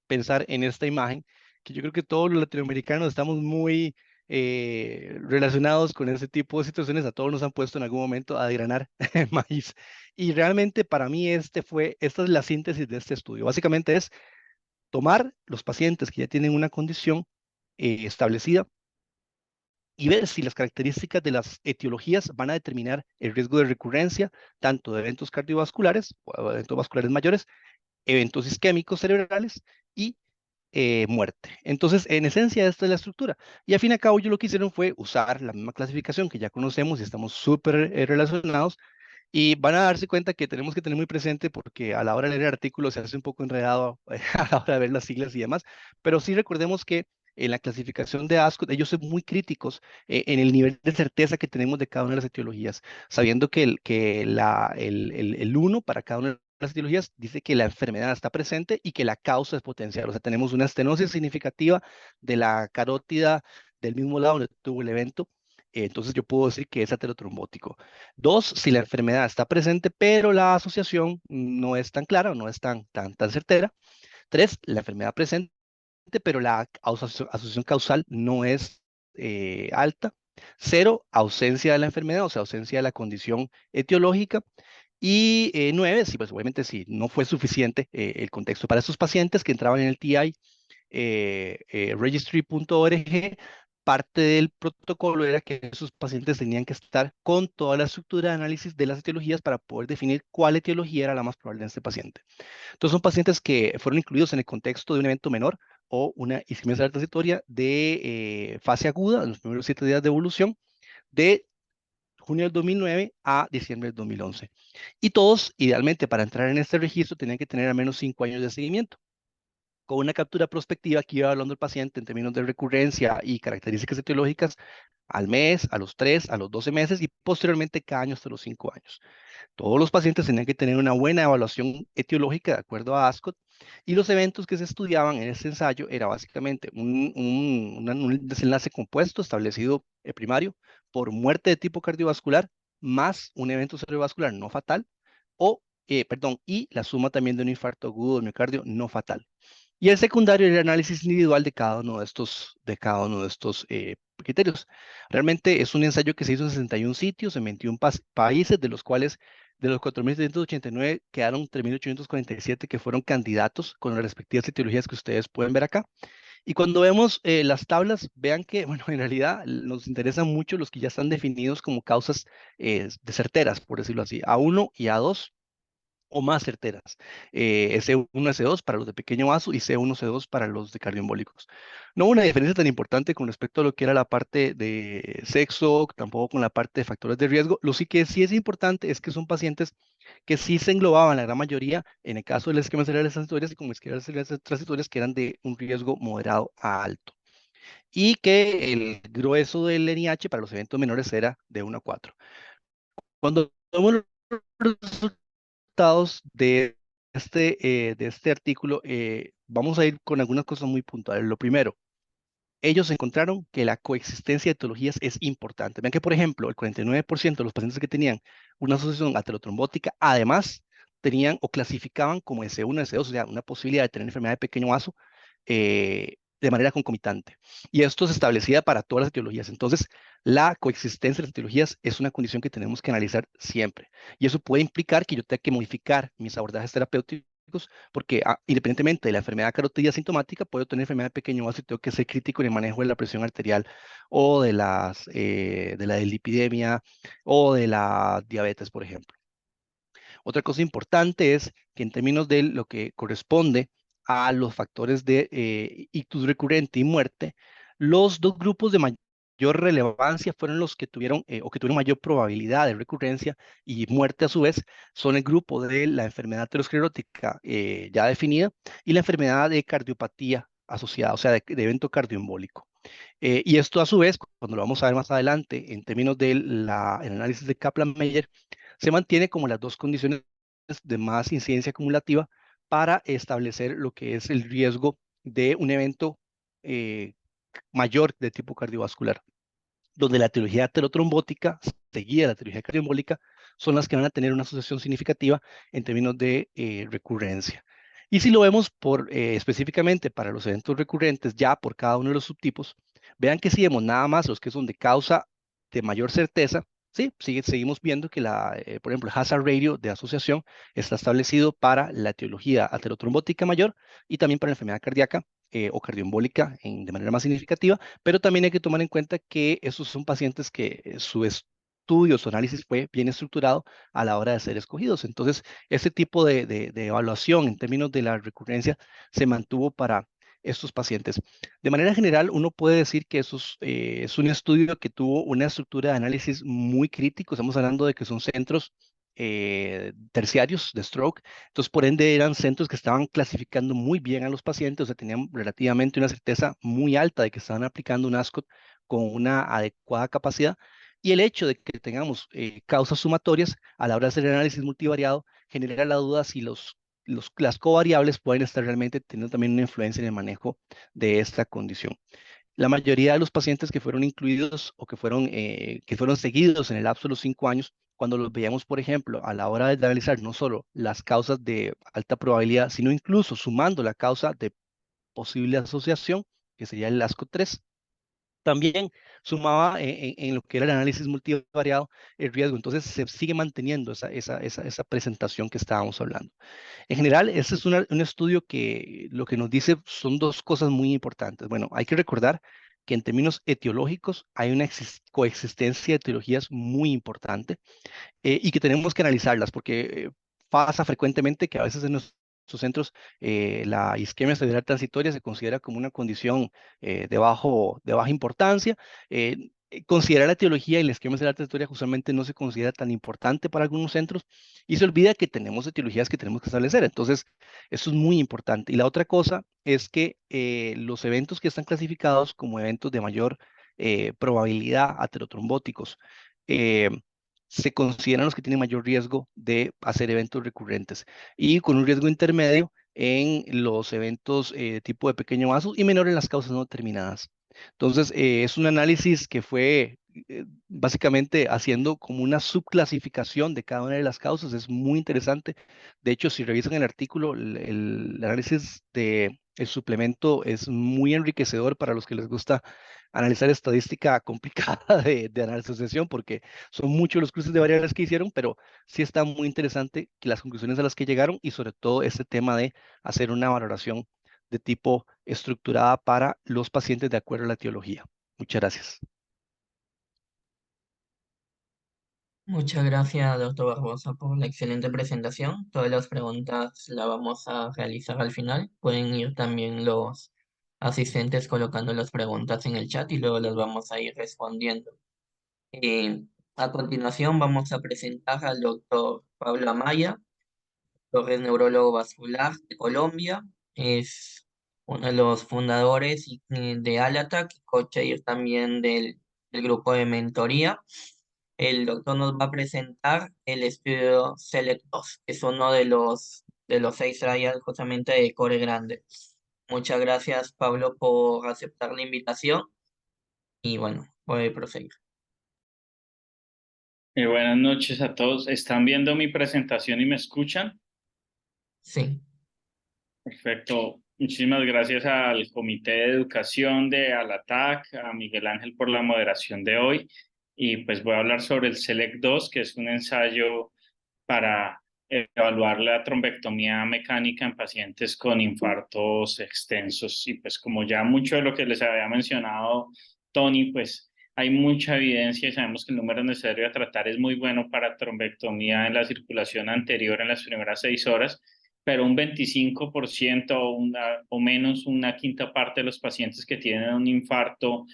pensar en esta imagen, que yo creo que todos los latinoamericanos estamos muy relacionados con ese tipo de situaciones. A todos nos han puesto en algún momento a desgranar maíz. Y realmente para mí esta es la síntesis de este estudio. Básicamente es tomar los pacientes que ya tienen una condición establecida y ver si las características de las etiologías van a determinar el riesgo de recurrencia, tanto de eventos cardiovasculares o eventos vasculares mayores, eventos isquémicos cerebrales y muerte. Entonces, en esencia, esta es la estructura. Y al fin y al cabo, yo lo que hicieron fue usar la misma clasificación que ya conocemos y estamos súper relacionados. Y van a darse cuenta que tenemos que tener muy presente porque a la hora de leer el artículo se hace un poco enredado a la hora de ver las siglas y demás. Pero sí recordemos que en la clasificación de ASCO, ellos son muy críticos en el nivel de certeza que tenemos de cada una de las etiologías, sabiendo que el 1 para cada una de las etiologías dice que la enfermedad está presente y que la causa es potencial. O sea, tenemos una estenosis significativa de la carótida del mismo lado donde tuvo el evento. Entonces yo puedo decir que es aterotrombótico. 2, si la enfermedad está presente, pero la asociación no es tan clara o no es tan certera. 3, la enfermedad presente, pero la asociación causal no es alta. 0, ausencia de la enfermedad, o sea, ausencia de la condición etiológica. Y 9, sí, pues obviamente si no fue suficiente el contexto para estos pacientes que entraban en el TI registry.org, parte del protocolo era que esos pacientes tenían que estar con toda la estructura de análisis de las etiologías para poder definir cuál etiología era la más probable en este paciente. Entonces son pacientes que fueron incluidos en el contexto de un evento menor o una isquemia cerebral transitoria de fase aguda en los primeros 7 días de evolución de junio del 2009 a diciembre del 2011. Y todos, idealmente, para entrar en este registro, tenían que tener al menos 5 años de seguimiento. con una captura prospectiva que iba hablando el paciente en términos de recurrencia y características etiológicas al mes, a los 3, a los 12 meses y posteriormente cada año hasta los 5 años. Todos los pacientes tenían que tener una buena evaluación etiológica de acuerdo a ASCOT y los eventos que se estudiaban en este ensayo era básicamente un desenlace compuesto establecido primario por muerte de tipo cardiovascular más un evento cerebrovascular no fatal y la suma también de un infarto agudo de miocardio no fatal. Y el secundario era el análisis individual de cada uno de estos criterios. Realmente es un ensayo que se hizo en 61 sitios, en 21 países, de los cuales de los 4.789 quedaron 3.847 que fueron candidatos con las respectivas etiologías que ustedes pueden ver acá. Y cuando vemos las tablas, vean que, bueno, en realidad nos interesan mucho los que ya están definidos como causas de certeras, por decirlo así, A1 y A2 o más certeras. S1, S2 para los de pequeño vaso y C1, C2 para los de cardioembólicos. No hubo una diferencia tan importante con respecto a lo que era la parte de sexo, tampoco con la parte de factores de riesgo. Lo que sí es importante es que son pacientes que sí se englobaban, la gran mayoría, en el caso de las esquemas cerebrales transitorias y como esquemas cerebrales transitorias que eran de un riesgo moderado a alto. Y que el grueso del NIH para los eventos menores era de 1 a 4. Cuando vemos los resultados de este artículo, vamos a ir con algunas cosas muy puntuales. Lo primero, ellos encontraron que la coexistencia de etiologías es importante. Vean que, por ejemplo, el 49% de los pacientes que tenían una asociación aterotrombótica, además, tenían o clasificaban como S1, S2, o sea, una posibilidad de tener enfermedad de pequeño vaso de manera concomitante. Y esto se establecía para todas las etiologías. Entonces, la coexistencia de las etiologías es una condición que tenemos que analizar siempre. Y eso puede implicar que yo tenga que modificar mis abordajes terapéuticos porque independientemente de la enfermedad carotídea sintomática, puedo tener enfermedad de pequeño vaso y tengo que ser crítico en el manejo de la presión arterial o de la dislipidemia o de la diabetes, por ejemplo. Otra cosa importante es que en términos de lo que corresponde a los factores de ictus recurrente y muerte, los dos grupos de mayor relevancia fueron los que tuvieron o que tuvieron mayor probabilidad de recurrencia y muerte a su vez, son el grupo de la enfermedad aterosclerótica ya definida y la enfermedad de cardiopatía asociada, o sea, de evento cardioembólico. Y esto a su vez, cuando lo vamos a ver más adelante en términos del análisis de Kaplan-Meier, se mantiene como las dos condiciones de más incidencia acumulativa para establecer lo que es el riesgo de un evento mayor de tipo cardiovascular, donde la etiología aterotrombótica, seguida de la etiología cardioembólica, son las que van a tener una asociación significativa en términos de recurrencia. Y si lo vemos específicamente para los eventos recurrentes, ya por cada uno de los subtipos, vean que si vemos nada más los que son de causa de mayor certeza, sí, seguimos viendo que por ejemplo, el hazard ratio de asociación está establecido para la etiología aterotrombótica mayor y también para la enfermedad cardíaca o cardioembólica de manera más significativa, pero también hay que tomar en cuenta que esos son pacientes que su estudio, su análisis fue bien estructurado a la hora de ser escogidos. Entonces, este tipo de evaluación en términos de la recurrencia se mantuvo para estos pacientes. De manera general, uno puede decir que es un estudio que tuvo una estructura de análisis muy crítico. Estamos hablando de que son centros terciarios de stroke. Entonces, por ende, eran centros que estaban clasificando muy bien a los pacientes, o sea, tenían relativamente una certeza muy alta de que estaban aplicando un ASCOT con una adecuada capacidad. Y el hecho de que tengamos causas sumatorias a la hora de hacer el análisis multivariado genera la duda si las covariables pueden estar realmente teniendo también una influencia en el manejo de esta condición. La mayoría de los pacientes que fueron incluidos o que fueron seguidos en el lapso de los 5 años, cuando los veíamos, por ejemplo, a la hora de analizar no solo las causas de alta probabilidad, sino incluso sumando la causa de posible asociación, que sería el ASCO3, también sumaba en lo que era el análisis multivariado el riesgo. Entonces se sigue manteniendo esa presentación que estábamos hablando. En general, este es un estudio que lo que nos dice son dos cosas muy importantes. Bueno, hay que recordar que en términos etiológicos hay una coexistencia de etiologías muy importante y que tenemos que analizarlas porque pasa frecuentemente que a veces en nuestros centros la isquemia cerebral transitoria se considera como una condición de baja importancia. considera la etiología y el esquema de la trayectoria justamente no se considera tan importante para algunos centros y se olvida que tenemos etiologías que tenemos que establecer. Entonces, eso es muy importante. Y la otra cosa es que los eventos que están clasificados como eventos de mayor probabilidad aterotrombóticos eh, se consideran los que tienen mayor riesgo de hacer eventos recurrentes y con un riesgo intermedio en los eventos tipo de pequeño vaso y menor en las causas no determinadas. Entonces, es un análisis que fue básicamente haciendo como una subclasificación de cada una de las causas. Es muy interesante. De hecho, si revisan el artículo, el análisis de el suplemento es muy enriquecedor para los que les gusta analizar estadística complicada de asociación, porque son muchos los cruces de variables que hicieron, pero sí está muy interesante que las conclusiones a las que llegaron y sobre todo este tema de hacer una valoración de tipo estructurada para los pacientes de acuerdo a la etiología. Muchas gracias. Muchas gracias, doctor Barbosa, por la excelente presentación. Todas las preguntas las vamos a realizar al final. Pueden ir también los asistentes colocando las preguntas en el chat y luego las vamos a ir respondiendo. A continuación vamos a presentar al doctor Pablo Amaya, doctor es neurólogo vascular de Colombia, es uno de los fundadores de ALATAC y co-chair también del grupo de mentoría. El doctor nos va a presentar el estudio SELECT-2, que es uno de los 6 trials justamente de Core Grande. Muchas gracias, Pablo, por aceptar la invitación y bueno, voy a proseguir. Buenas noches a todos. ¿Están viendo mi presentación y me escuchan? Sí. Perfecto. Muchísimas gracias al Comité de Educación de ALATAC, a Miguel Ángel por la moderación de hoy. Y pues voy a hablar sobre el SELECT-2, que es un ensayo para evaluar la trombectomía mecánica en pacientes con infartos extensos. Y pues como ya mucho de lo que les había mencionado Tony, pues hay mucha evidencia y sabemos que el número necesario a tratar es muy bueno para trombectomía en la circulación anterior en las primeras 6 horas, pero un 25% o menos, una quinta parte de los pacientes que tienen un infarto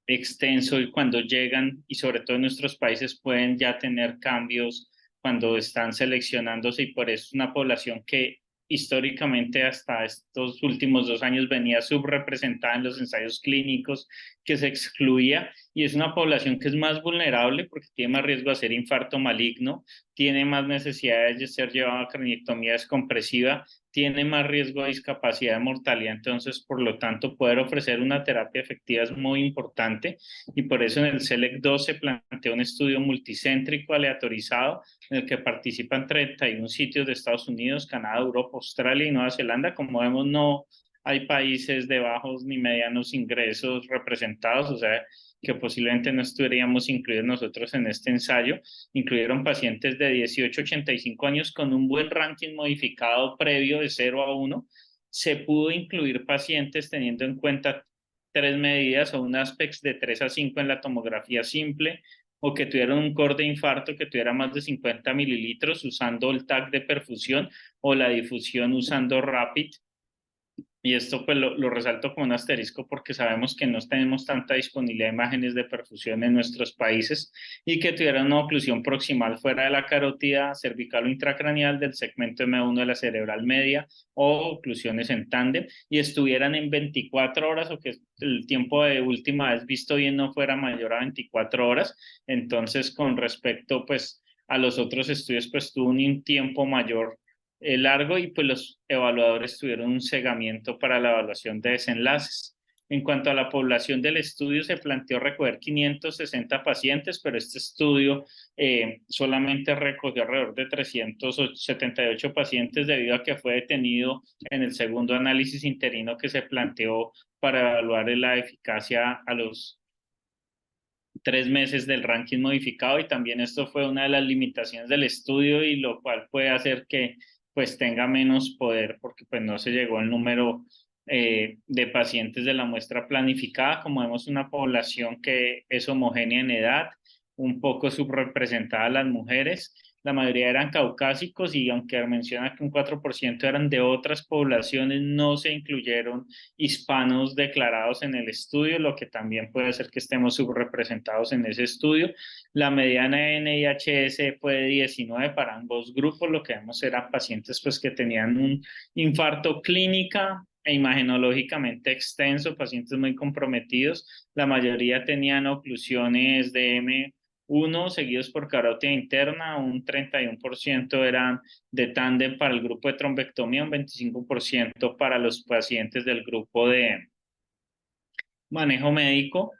extenso y cuando llegan, y sobre todo en nuestros países, pueden ya tener cambios cuando están seleccionándose y por eso es una población que históricamente hasta estos últimos 2 años venía subrepresentada en los ensayos clínicos, que se excluía, y es una población que es más vulnerable porque tiene más riesgo de hacer infarto maligno, tiene más necesidades de ser llevado a craniectomía descompresiva, tiene más riesgo de discapacidad de mortalidad, entonces por lo tanto poder ofrecer una terapia efectiva es muy importante y por eso en el SELECT-2 se plantea un estudio multicéntrico aleatorizado en el que participan 31 sitios de Estados Unidos, Canadá, Europa, Australia y Nueva Zelanda. Como vemos, no hay países de bajos ni medianos ingresos representados, o sea que posiblemente no estuviéramos incluidos nosotros en este ensayo. Incluyeron pacientes de 18 a 85 años con un buen ranking modificado previo de 0 a 1. Se pudo incluir pacientes teniendo en cuenta 3 medidas o un aspects de 3 a 5 en la tomografía simple, o que tuvieran un core de infarto que tuviera más de 50 mililitros usando el TAC de perfusión o la difusión usando RAPID. Y esto pues lo resalto como un asterisco porque sabemos que no tenemos tanta disponibilidad de imágenes de perfusión en nuestros países y que tuvieran una oclusión proximal fuera de la carótida cervical o intracraneal del segmento M1 de la cerebral media o oclusiones en tándem y estuvieran en 24 horas o que el tiempo de última vez visto bien no fuera mayor a 24 horas. Entonces con respecto pues a los otros estudios pues tuvo un tiempo mayor largo y pues los evaluadores tuvieron un cegamiento para la evaluación de desenlaces. En cuanto a la población del estudio, se planteó recoger 560 pacientes, pero este estudio solamente recogió alrededor de 378 pacientes debido a que fue detenido en el segundo análisis interino que se planteó para evaluar la eficacia a los 3 meses del ranking modificado y también esto fue una de las limitaciones del estudio y lo cual puede hacer que pues tenga menos poder porque pues no se llegó al número de pacientes de la muestra planificada. Como vemos, una población que es homogénea en edad, un poco subrepresentada las mujeres. la mayoría eran caucásicos y aunque menciona que un 4% eran de otras poblaciones, no se incluyeron hispanos declarados en el estudio, lo que también puede ser que estemos subrepresentados en ese estudio. La mediana de NIHS fue de 19 para ambos grupos, lo que vemos eran pacientes pues, que tenían un infarto clínica e imagenológicamente extenso, pacientes muy comprometidos. La mayoría tenían oclusiones de M1 seguidos por carótida interna, un 31% eran de tándem para el grupo de trombectomía, un 25% para los pacientes del grupo de manejo médico.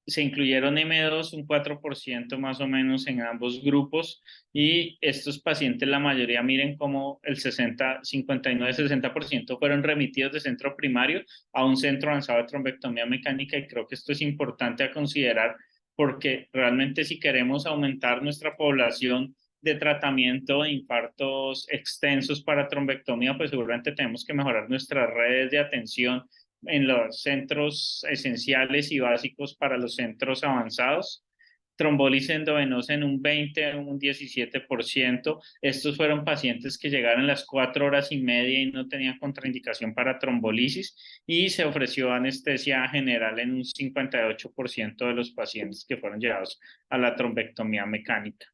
Se incluyeron M2, un 4% más o menos en ambos grupos, y estos pacientes, la mayoría, miren cómo el 59-60% fueron remitidos de centro primario a un centro avanzado de trombectomía mecánica, y creo que esto es importante a considerar porque realmente si queremos aumentar nuestra población de tratamiento de infartos extensos para trombectomía, pues seguramente tenemos que mejorar nuestras redes de atención en los centros esenciales y básicos para los centros avanzados. Trombolisis endovenosa en un 20, un 17%. Estos fueron pacientes que llegaron a las 4 horas y media y no tenían contraindicación para trombolisis, y se ofreció anestesia general en un 58% de los pacientes que fueron llevados a la trombectomía mecánica.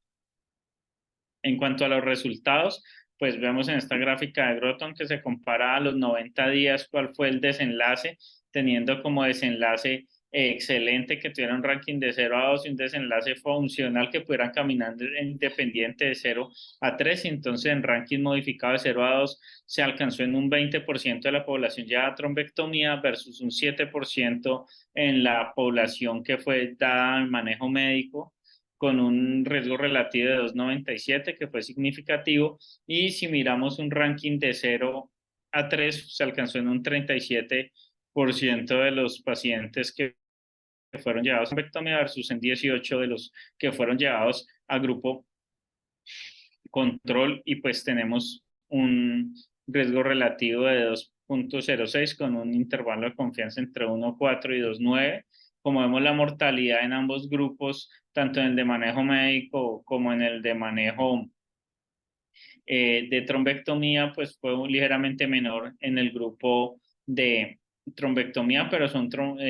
En cuanto a los resultados, pues vemos en esta gráfica de Groton que se compara a los 90 días cuál fue el desenlace, teniendo como desenlace excelente que tuviera un ranking de 0 a 2 y un desenlace funcional que pudieran caminar independiente de 0 a 3. Entonces, en ranking modificado de 0 a 2 se alcanzó en un 20% de la población ya a trombectomía versus un 7% en la población que fue dada al manejo médico, con un riesgo relativo de 2,97, que fue significativo, y si miramos un ranking de 0 a 3, se alcanzó en un 37% de los pacientes que fueron llevados a trombectomía versus en 18 de los que fueron llevados a grupo control, y pues tenemos un riesgo relativo de 2,06 con un intervalo de confianza entre 1,4 y 2,9. Como vemos, la mortalidad en ambos grupos, tanto en el de manejo médico como en el de manejo de trombectomía, pues fue ligeramente menor en el grupo de trombectomía, pero son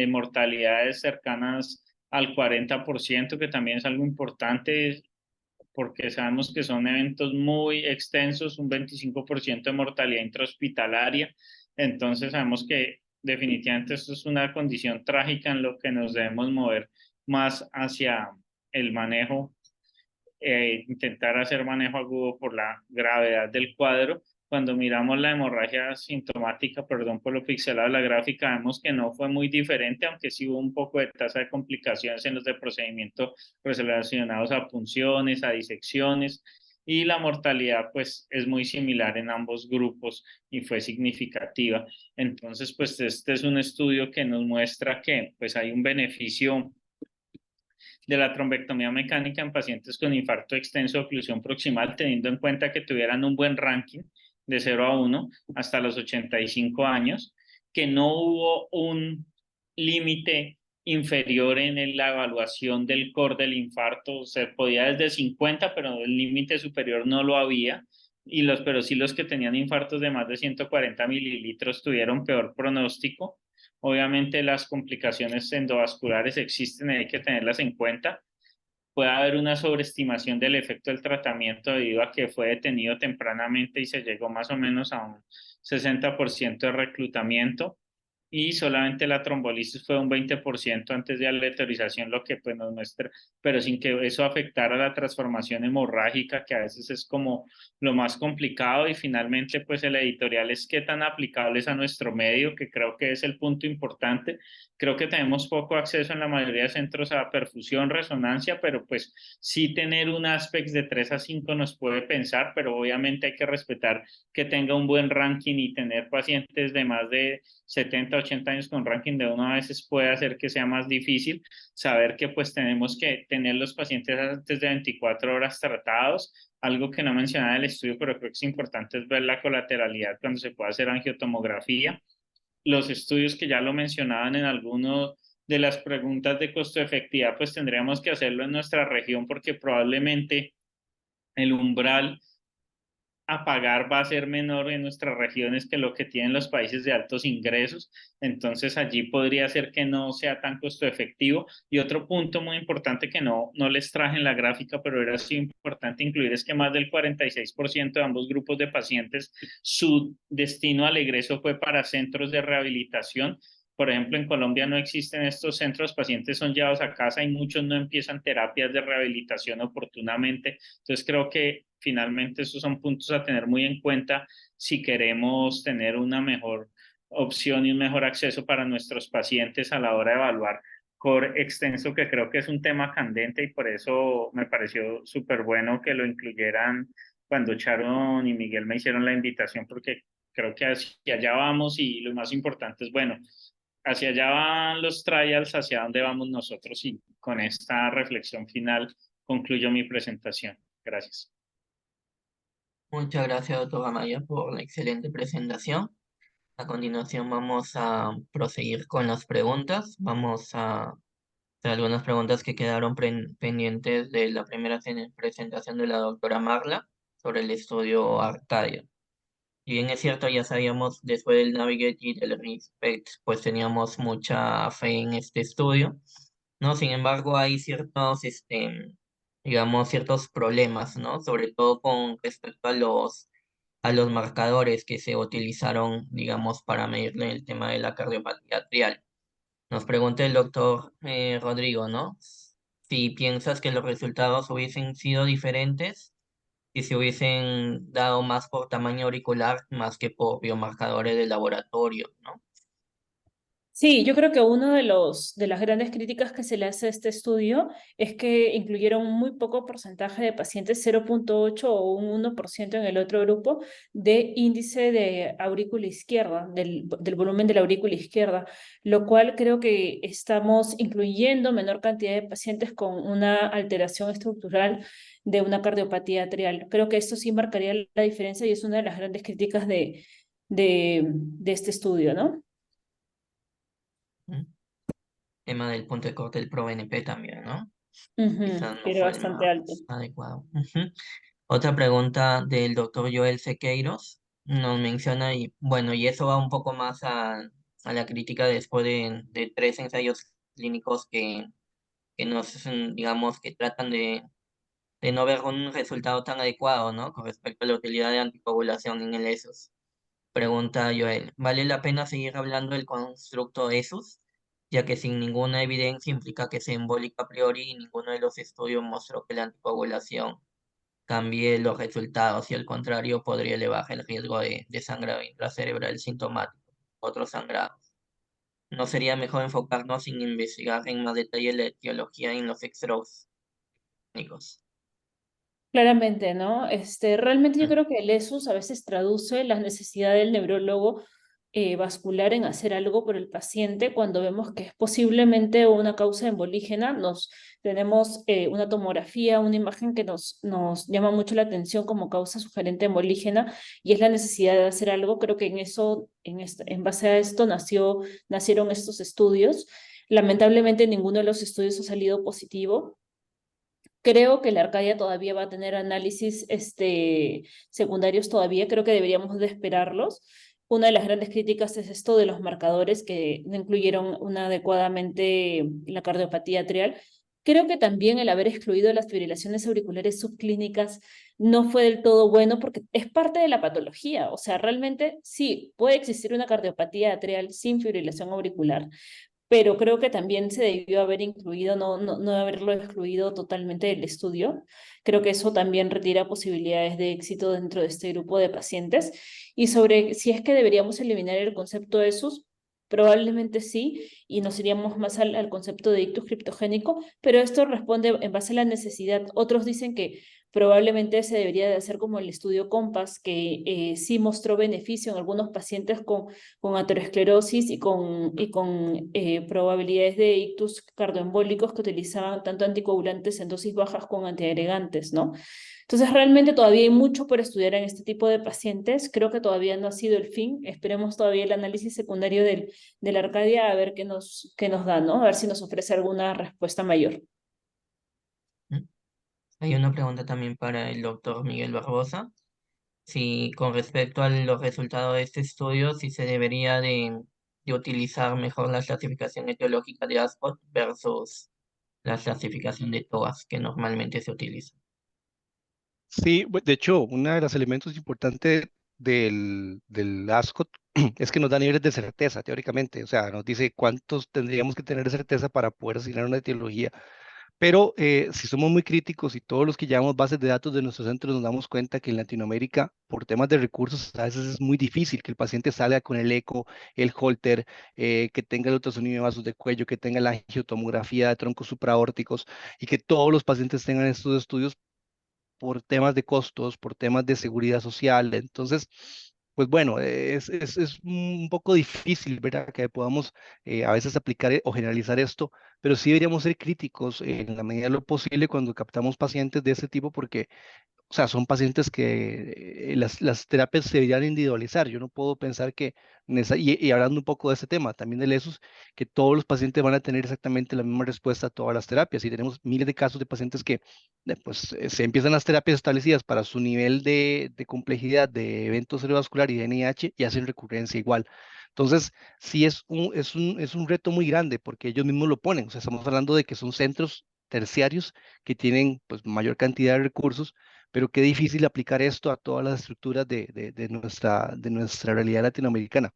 mortalidades cercanas al 40%, que también es algo importante porque sabemos que son eventos muy extensos, un 25% de mortalidad intrahospitalaria. Entonces sabemos que definitivamente esto es una condición trágica en lo que nos debemos mover más hacia el manejo, intentar hacer manejo agudo por la gravedad del cuadro. Cuando miramos la hemorragia sintomática, perdón por lo pixelado de la gráfica, vemos que no fue muy diferente, aunque sí hubo un poco de tasa de complicaciones en los de procedimiento relacionados a punciones, a disecciones, y la mortalidad pues es muy similar en ambos grupos y fue significativa. Entonces pues este es un estudio que nos muestra que pues hay un beneficio de la trombectomía mecánica en pacientes con infarto extenso de oclusión proximal, teniendo en cuenta que tuvieran un buen ranking de 0 a 1 hasta los 85 años, que no hubo un límite inferior en la evaluación del core del infarto. Se podía desde 50, pero el límite superior no lo había, pero sí los que tenían infartos de más de 140 mililitros tuvieron peor pronóstico. Obviamente las complicaciones endovasculares existen y hay que tenerlas en cuenta. Puede haber una sobreestimación del efecto del tratamiento debido a que fue detenido tempranamente y se llegó más o menos a un 60% de reclutamiento, y solamente la trombolisis fue un 20% antes de aleatorización, lo que pues nos muestra, pero sin que eso afectara la transformación hemorrágica, que a veces es como lo más complicado. Y finalmente pues el editorial es qué tan aplicables a nuestro medio, que creo que es el punto importante. Creo que tenemos poco acceso en la mayoría de centros a perfusión, resonancia, pero pues sí tener un aspecto de 3 a 5 nos puede pensar, pero obviamente hay que respetar que tenga un buen ranking, y tener pacientes de más de 70, 80 años con ranking de 1 a veces puede hacer que sea más difícil. Saber que pues tenemos que tener los pacientes antes de 24 horas tratados. Algo que no mencionaba en el estudio, pero creo que es importante, es ver la colateralidad cuando se puede hacer angiotomografía. Los estudios que ya lo mencionaban en alguno de las preguntas de costo-efectividad, pues tendríamos que hacerlo en nuestra región porque probablemente el umbral a pagar va a ser menor en nuestras regiones que lo que tienen los países de altos ingresos, entonces allí podría ser que no sea tan costo efectivo. Y otro punto muy importante que no les traje en la gráfica, pero era así importante incluir, es que más del 46% de ambos grupos de pacientes, su destino al egreso fue para centros de rehabilitación. Por ejemplo, en Colombia no existen estos centros, pacientes son llevados a casa y muchos no empiezan terapias de rehabilitación oportunamente. Entonces creo que finalmente esos son puntos a tener muy en cuenta si queremos tener una mejor opción y un mejor acceso para nuestros pacientes a la hora de evaluar core extenso, que creo que es un tema candente y por eso me pareció súper bueno que lo incluyeran cuando Sharon y Miguel me hicieron la invitación, porque creo que hacia allá vamos y lo más importante es, bueno, hacia allá van los trials, hacia dónde vamos nosotros, y con esta reflexión final concluyo mi presentación. Gracias. Muchas gracias, doctor Amaya, por la excelente presentación. A continuación vamos a proseguir con las preguntas. Vamos a hacer algunas preguntas que quedaron pendientes de la primera presentación de la doctora Marla sobre el estudio Arcadia. Y bien es cierto, ya sabíamos después del Navigate y del Respect, pues teníamos mucha fe en este estudio, ¿no? Sin embargo, hay ciertos, digamos, ciertos problemas, ¿no? Sobre todo con respecto a los marcadores que se utilizaron, digamos, para medirle el tema de la cardiopatía atrial. Nos pregunta el doctor Rodrigo, ¿no? Si piensas que los resultados hubiesen sido diferentes si se hubiesen dado más por tamaño auricular más que por biomarcadores de laboratorio, ¿no? Sí, yo creo que uno de las grandes críticas que se le hace a este estudio es que incluyeron un muy poco porcentaje de pacientes, 0,8 o un 1% en el otro grupo, de índice de aurícula izquierda, del volumen de la aurícula izquierda, lo cual creo que estamos incluyendo menor cantidad de pacientes con una alteración estructural de una cardiopatía atrial. Creo que esto sí marcaría la diferencia y es una de las grandes críticas de este estudio, ¿no? ¿Mm? Tema del punto de corte del ProBNP también, ¿no? Ujú, Quizás no que era fue el bastante alto. más adecuado. Ujú. Otra pregunta del doctor Joel Sequeiros nos menciona, y bueno, y eso va un poco más a la crítica después de 3 ensayos clínicos que nos, digamos, que tratan de no ver un resultado tan adecuado, ¿no? Con respecto a la utilidad de anticoagulación en el ESUS. Pregunta Joel, ¿vale la pena seguir hablando del constructo ESUS? Ya que sin ninguna evidencia implica que sea embólica a priori y ninguno de los estudios mostró que la anticoagulación cambie los resultados y al contrario podría elevar el riesgo de sangrado intracerebral sintomático, otros sangrados. ¿No sería mejor enfocarnos en investigar en más detalle la etiología en los extros clínicos? Claramente, ¿no? Realmente yo Mm. creo que el ESUS a veces traduce la necesidad del neurólogo vascular en hacer algo por el paciente cuando vemos que es posiblemente una causa embolígena. Tenemos una tomografía, una imagen que nos llama mucho la atención como causa sugerente embolígena y es la necesidad de hacer algo. Creo que en base a esto nacieron estos estudios. Lamentablemente ninguno de los estudios ha salido positivo. Creo que la Arcadia todavía va a tener análisis secundarios todavía, creo que deberíamos de esperarlos. Una de las grandes críticas es esto de los marcadores que no incluyeron adecuadamente la cardiopatía atrial. Creo que también el haber excluido las fibrilaciones auriculares subclínicas no fue del todo bueno porque es parte de la patología. O sea, realmente sí, puede existir una cardiopatía atrial sin fibrilación auricular, pero creo que también se debió haber incluido, no haberlo excluido totalmente del estudio. Creo que eso también retira posibilidades de éxito dentro de este grupo de pacientes. Y sobre si es que deberíamos eliminar el concepto de SUS, probablemente sí, y nos iríamos más al concepto de ictus criptogénico, pero esto responde en base a la necesidad. Otros dicen que probablemente se debería de hacer como el estudio COMPAS, que sí mostró beneficio en algunos pacientes con aterosclerosis y con probabilidades de ictus cardioembólicos que utilizaban tanto anticoagulantes en dosis bajas como antiagregantes, ¿no? Entonces, realmente todavía hay mucho por estudiar en este tipo de pacientes. Creo que todavía no ha sido el fin. Esperemos todavía el análisis secundario de la Arcadia a ver qué nos da, ¿no? A ver si nos ofrece alguna respuesta mayor. Mm. Hay una pregunta también para el doctor Miguel Barbosa. Si con respecto a los resultados de este estudio, si se debería de utilizar mejor la clasificación etiológica de Ascot versus la clasificación de TOAS que normalmente se utiliza. Sí, de hecho, uno de los elementos importantes del ASCOT es que nos da niveles de certeza, teóricamente. O sea, nos dice cuántos tendríamos que tener de certeza para poder asignar una etiología. Pero si somos muy críticos y todos los que llevamos bases de datos de nuestros centros nos damos cuenta que en Latinoamérica, por temas de recursos, a veces es muy difícil que el paciente salga con el eco, el Holter, que tenga el ultrasonido de vasos de cuello, que tenga la angiotomografía de troncos supraórticos y que todos los pacientes tengan estos estudios por temas de costos, por temas de seguridad social. Entonces, pues bueno, es un poco difícil, ¿verdad? Que podamos a veces aplicar o generalizar esto, pero sí deberíamos ser críticos en la medida de lo posible cuando captamos pacientes de ese tipo, porque o sea, son pacientes que las terapias se deberían individualizar. Yo no puedo pensar que, y hablando un poco de este tema, también de lesos, que todos los pacientes van a tener exactamente la misma respuesta a todas las terapias. Y tenemos miles de casos de pacientes que pues, se empiezan las terapias establecidas para su nivel de complejidad de evento cerebrovascular y de NIH y hacen recurrencia igual. Entonces, sí es un reto muy grande porque ellos mismos lo ponen. O sea, estamos hablando de que son centros terciarios que tienen pues mayor cantidad de recursos, pero qué difícil aplicar esto a todas las estructuras de nuestra realidad latinoamericana.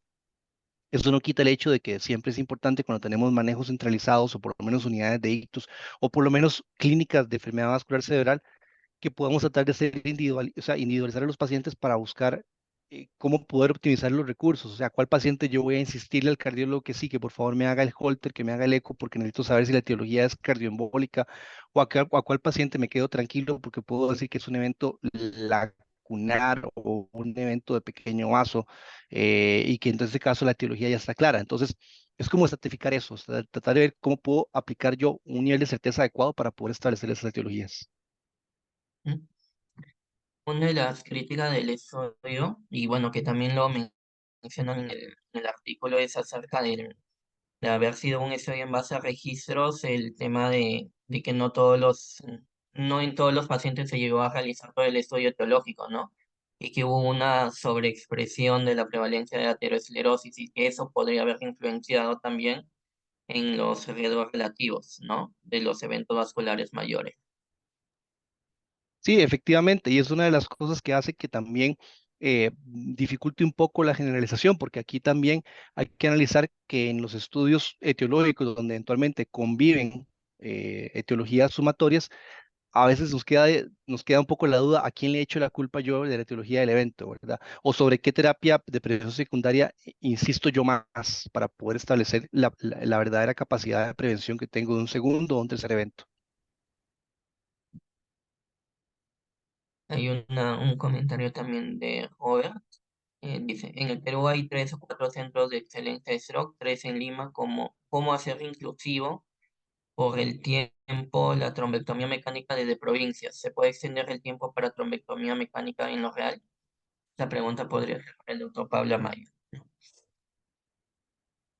Eso no quita el hecho de que siempre es importante cuando tenemos manejos centralizados o por lo menos unidades de ictus o por lo menos clínicas de enfermedad vascular cerebral que podamos tratar de ser o sea, individualizar a los pacientes para buscar cómo poder optimizar los recursos. O sea, cuál paciente yo voy a insistirle al cardiólogo que sí, que por favor me haga el Holter, que me haga el eco, porque necesito saber si la etiología es cardioembólica, o a cuál paciente me quedo tranquilo porque puedo decir que es un evento lacunar o un evento de pequeño vaso, y que en este caso la etiología ya está clara. Entonces, es como estratificar eso, o sea, tratar de ver cómo puedo aplicar yo un nivel de certeza adecuado para poder establecer esas etiologías. ¿Mm? Una de las críticas del estudio, y bueno, que también lo mencionan en el artículo, es acerca de haber sido un estudio en base a registros, el tema de que no en todos los pacientes se llegó a realizar todo el estudio etiológico, ¿no? Y que hubo una sobreexpresión de la prevalencia de aterosclerosis y que eso podría haber influenciado también en los riesgos relativos, ¿no? De los eventos vasculares mayores. Sí, efectivamente, y es una de las cosas que hace que también dificulte un poco la generalización, porque aquí también hay que analizar que en los estudios etiológicos, donde eventualmente conviven etiologías sumatorias, a veces nos queda un poco la duda a quién le echo la culpa yo de la etiología del evento, ¿verdad? O sobre qué terapia de prevención secundaria insisto yo más para poder establecer la verdadera capacidad de prevención que tengo de un segundo o un tercer evento. Hay un comentario también de Robert. Dice, en el Perú hay 3 o 4 centros de excelencia de stroke, 3 en Lima. ¿Cómo hacer inclusivo por el tiempo la trombectomía mecánica desde provincias? ¿Se puede extender el tiempo para trombectomía mecánica en lo real? La pregunta podría ser para el doctor Pablo Amaya.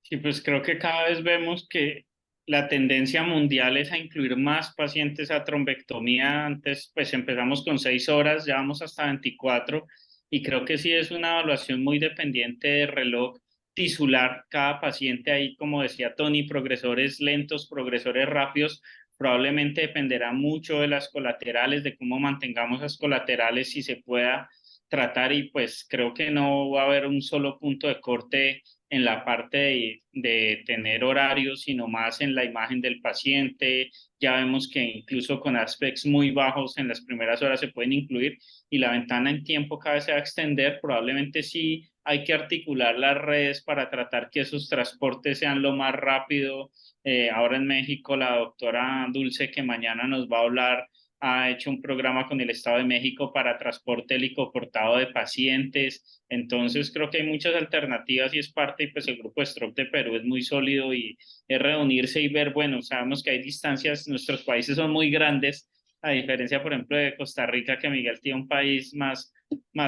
Sí, pues creo que cada vez vemos que la tendencia mundial es a incluir más pacientes a trombectomía. Antes, pues empezamos con 6 horas, ya vamos hasta 24, y creo que sí es una evaluación muy dependiente de reloj tisular. Cada paciente ahí, como decía Tony, progresores lentos, progresores rápidos, probablemente dependerá mucho de las colaterales, de cómo mantengamos las colaterales, si se pueda tratar, y pues creo que no va a haber un solo punto de corte en la parte de tener horarios, sino más en la imagen del paciente. Ya vemos que incluso con aspects muy bajos en las primeras horas se pueden incluir, y la ventana en tiempo cada vez se va a extender. Probablemente sí hay que articular las redes para tratar que esos transportes sean lo más rápido. Ahora en México la doctora Dulce, que mañana nos va a hablar, ha hecho un programa con el Estado de México para transporte helicoportado de pacientes. Entonces creo que hay muchas alternativas y es parte, y pues el grupo de Stroke de Perú es muy sólido, y es reunirse y ver, bueno, sabemos que hay distancias, nuestros países son muy grandes, a diferencia, por ejemplo, de Costa Rica, que Miguel tiene un país más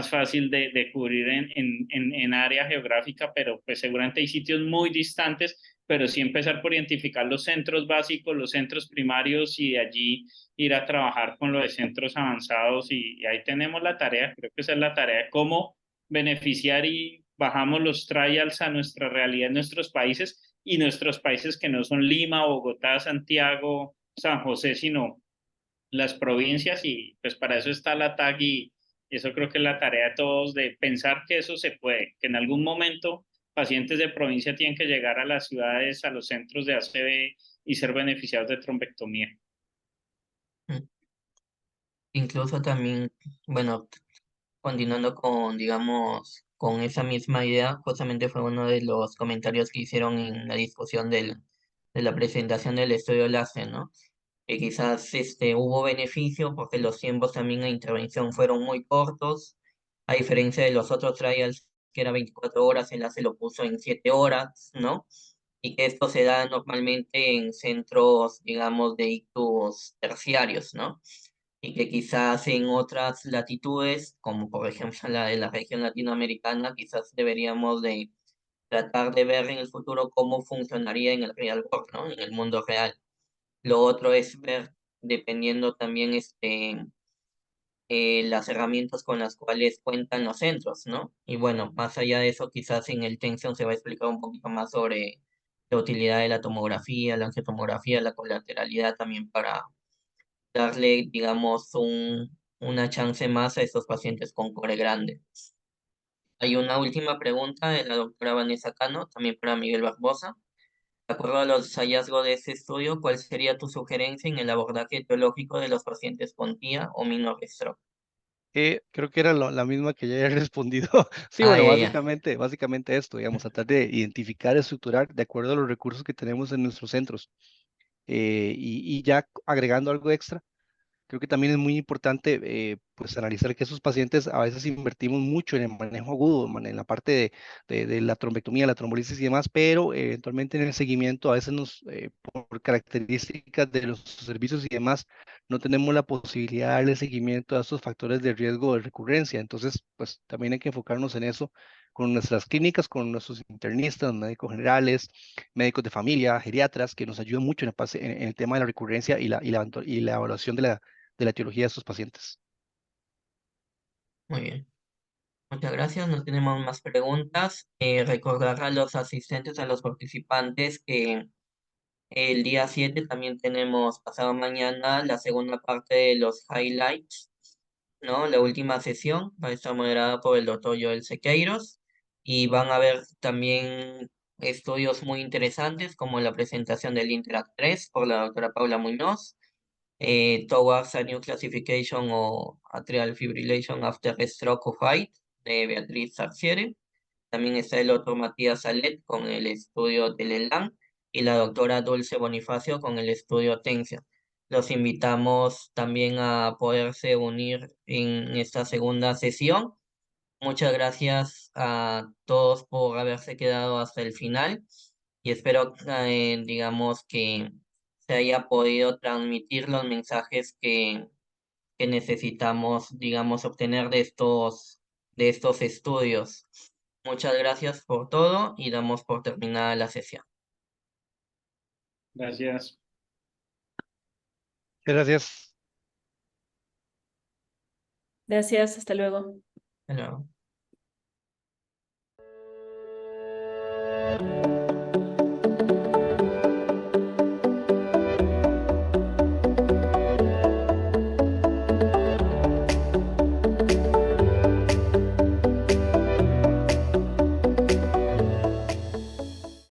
fácil de cubrir en área geográfica, pero pues seguramente hay sitios muy distantes, pero sí empezar por identificar los centros básicos, los centros primarios y de allí ir a trabajar con los de centros avanzados y ahí tenemos la tarea, creo que esa es la tarea, de cómo beneficiar y bajamos los trials a nuestra realidad en nuestros países y nuestros países que no son Lima, Bogotá, Santiago, San José, sino las provincias y pues para eso está la TAG y eso creo que es la tarea de todos de pensar que eso se puede, que en algún momento pacientes de provincia tienen que llegar a las ciudades, a los centros de ACV y ser beneficiados de trombectomía. Incluso también, bueno, continuando con, digamos, con esa misma idea, justamente fue uno de los comentarios que hicieron en la discusión de la presentación del estudio LACE, ¿no? Que quizás hubo beneficio porque los tiempos también de intervención fueron muy cortos, a diferencia de los otros trials que era 24 horas, el LACE lo puso en 7 horas, ¿no? Y que esto se da normalmente en centros, digamos, de ictus terciarios, ¿no? Y que quizás en otras latitudes, como por ejemplo la de la región latinoamericana, quizás deberíamos de tratar de ver en el futuro cómo funcionaría en el real world, ¿no? En el mundo real. Lo otro es ver, dependiendo también las herramientas con las cuales cuentan los centros, ¿no? Y bueno, más allá de eso, quizás en el Tension se va a explicar un poquito más sobre la utilidad de la tomografía, la angiotomografía, la colateralidad también para darle, digamos, una chance más a estos pacientes con core grande. Hay una última pregunta de la doctora Vanessa Cano, también para Miguel Barbosa. De acuerdo a los hallazgos de este estudio, ¿cuál sería tu sugerencia en el abordaje etiológico de los pacientes con TIA o minor stroke? Creo que era la misma que ya he respondido. Sí, Ah, bueno, ya, ya. básicamente esto, digamos, tratar de identificar, estructurar de acuerdo a los recursos que tenemos en nuestros centros. Y ya agregando algo extra. Creo que también es muy importante pues analizar que esos pacientes a veces invertimos mucho en el manejo agudo, en la parte de la trombectomía, la trombolisis y demás, pero eventualmente en el seguimiento a veces por características de los servicios y demás, no tenemos la posibilidad de darle seguimiento a estos factores de riesgo de recurrencia. Entonces, pues también hay que enfocarnos en eso con nuestras clínicas, con nuestros internistas, médicos generales, médicos de familia, geriatras, que nos ayudan mucho en el tema de la recurrencia y la evaluación de la etiología de estos pacientes. Muy bien. Muchas gracias. No tenemos más preguntas. Recordar a los asistentes, a los participantes que el día 7 también tenemos pasado mañana la segunda parte de los highlights, ¿no? La última sesión va a estar moderada por el doctor Joel Sequeiros y van a haber también estudios muy interesantes como la presentación del Interact 3 por la doctora Paula Muñoz, Towards a New Classification o Atrial Fibrillation After Stroke of Height de Beatriz Sarciere. También está el otro Matías Salet con el estudio Telelan y la doctora Dulce Bonifacio con el estudio Tension. Los invitamos también a poderse unir en esta segunda sesión. Muchas gracias a todos por haberse quedado hasta el final y espero, digamos, que se haya podido transmitir los mensajes que necesitamos, digamos, obtener de estos estudios. Muchas gracias por todo y damos por terminada la sesión. Gracias. Gracias. Gracias, hasta luego. Hasta luego.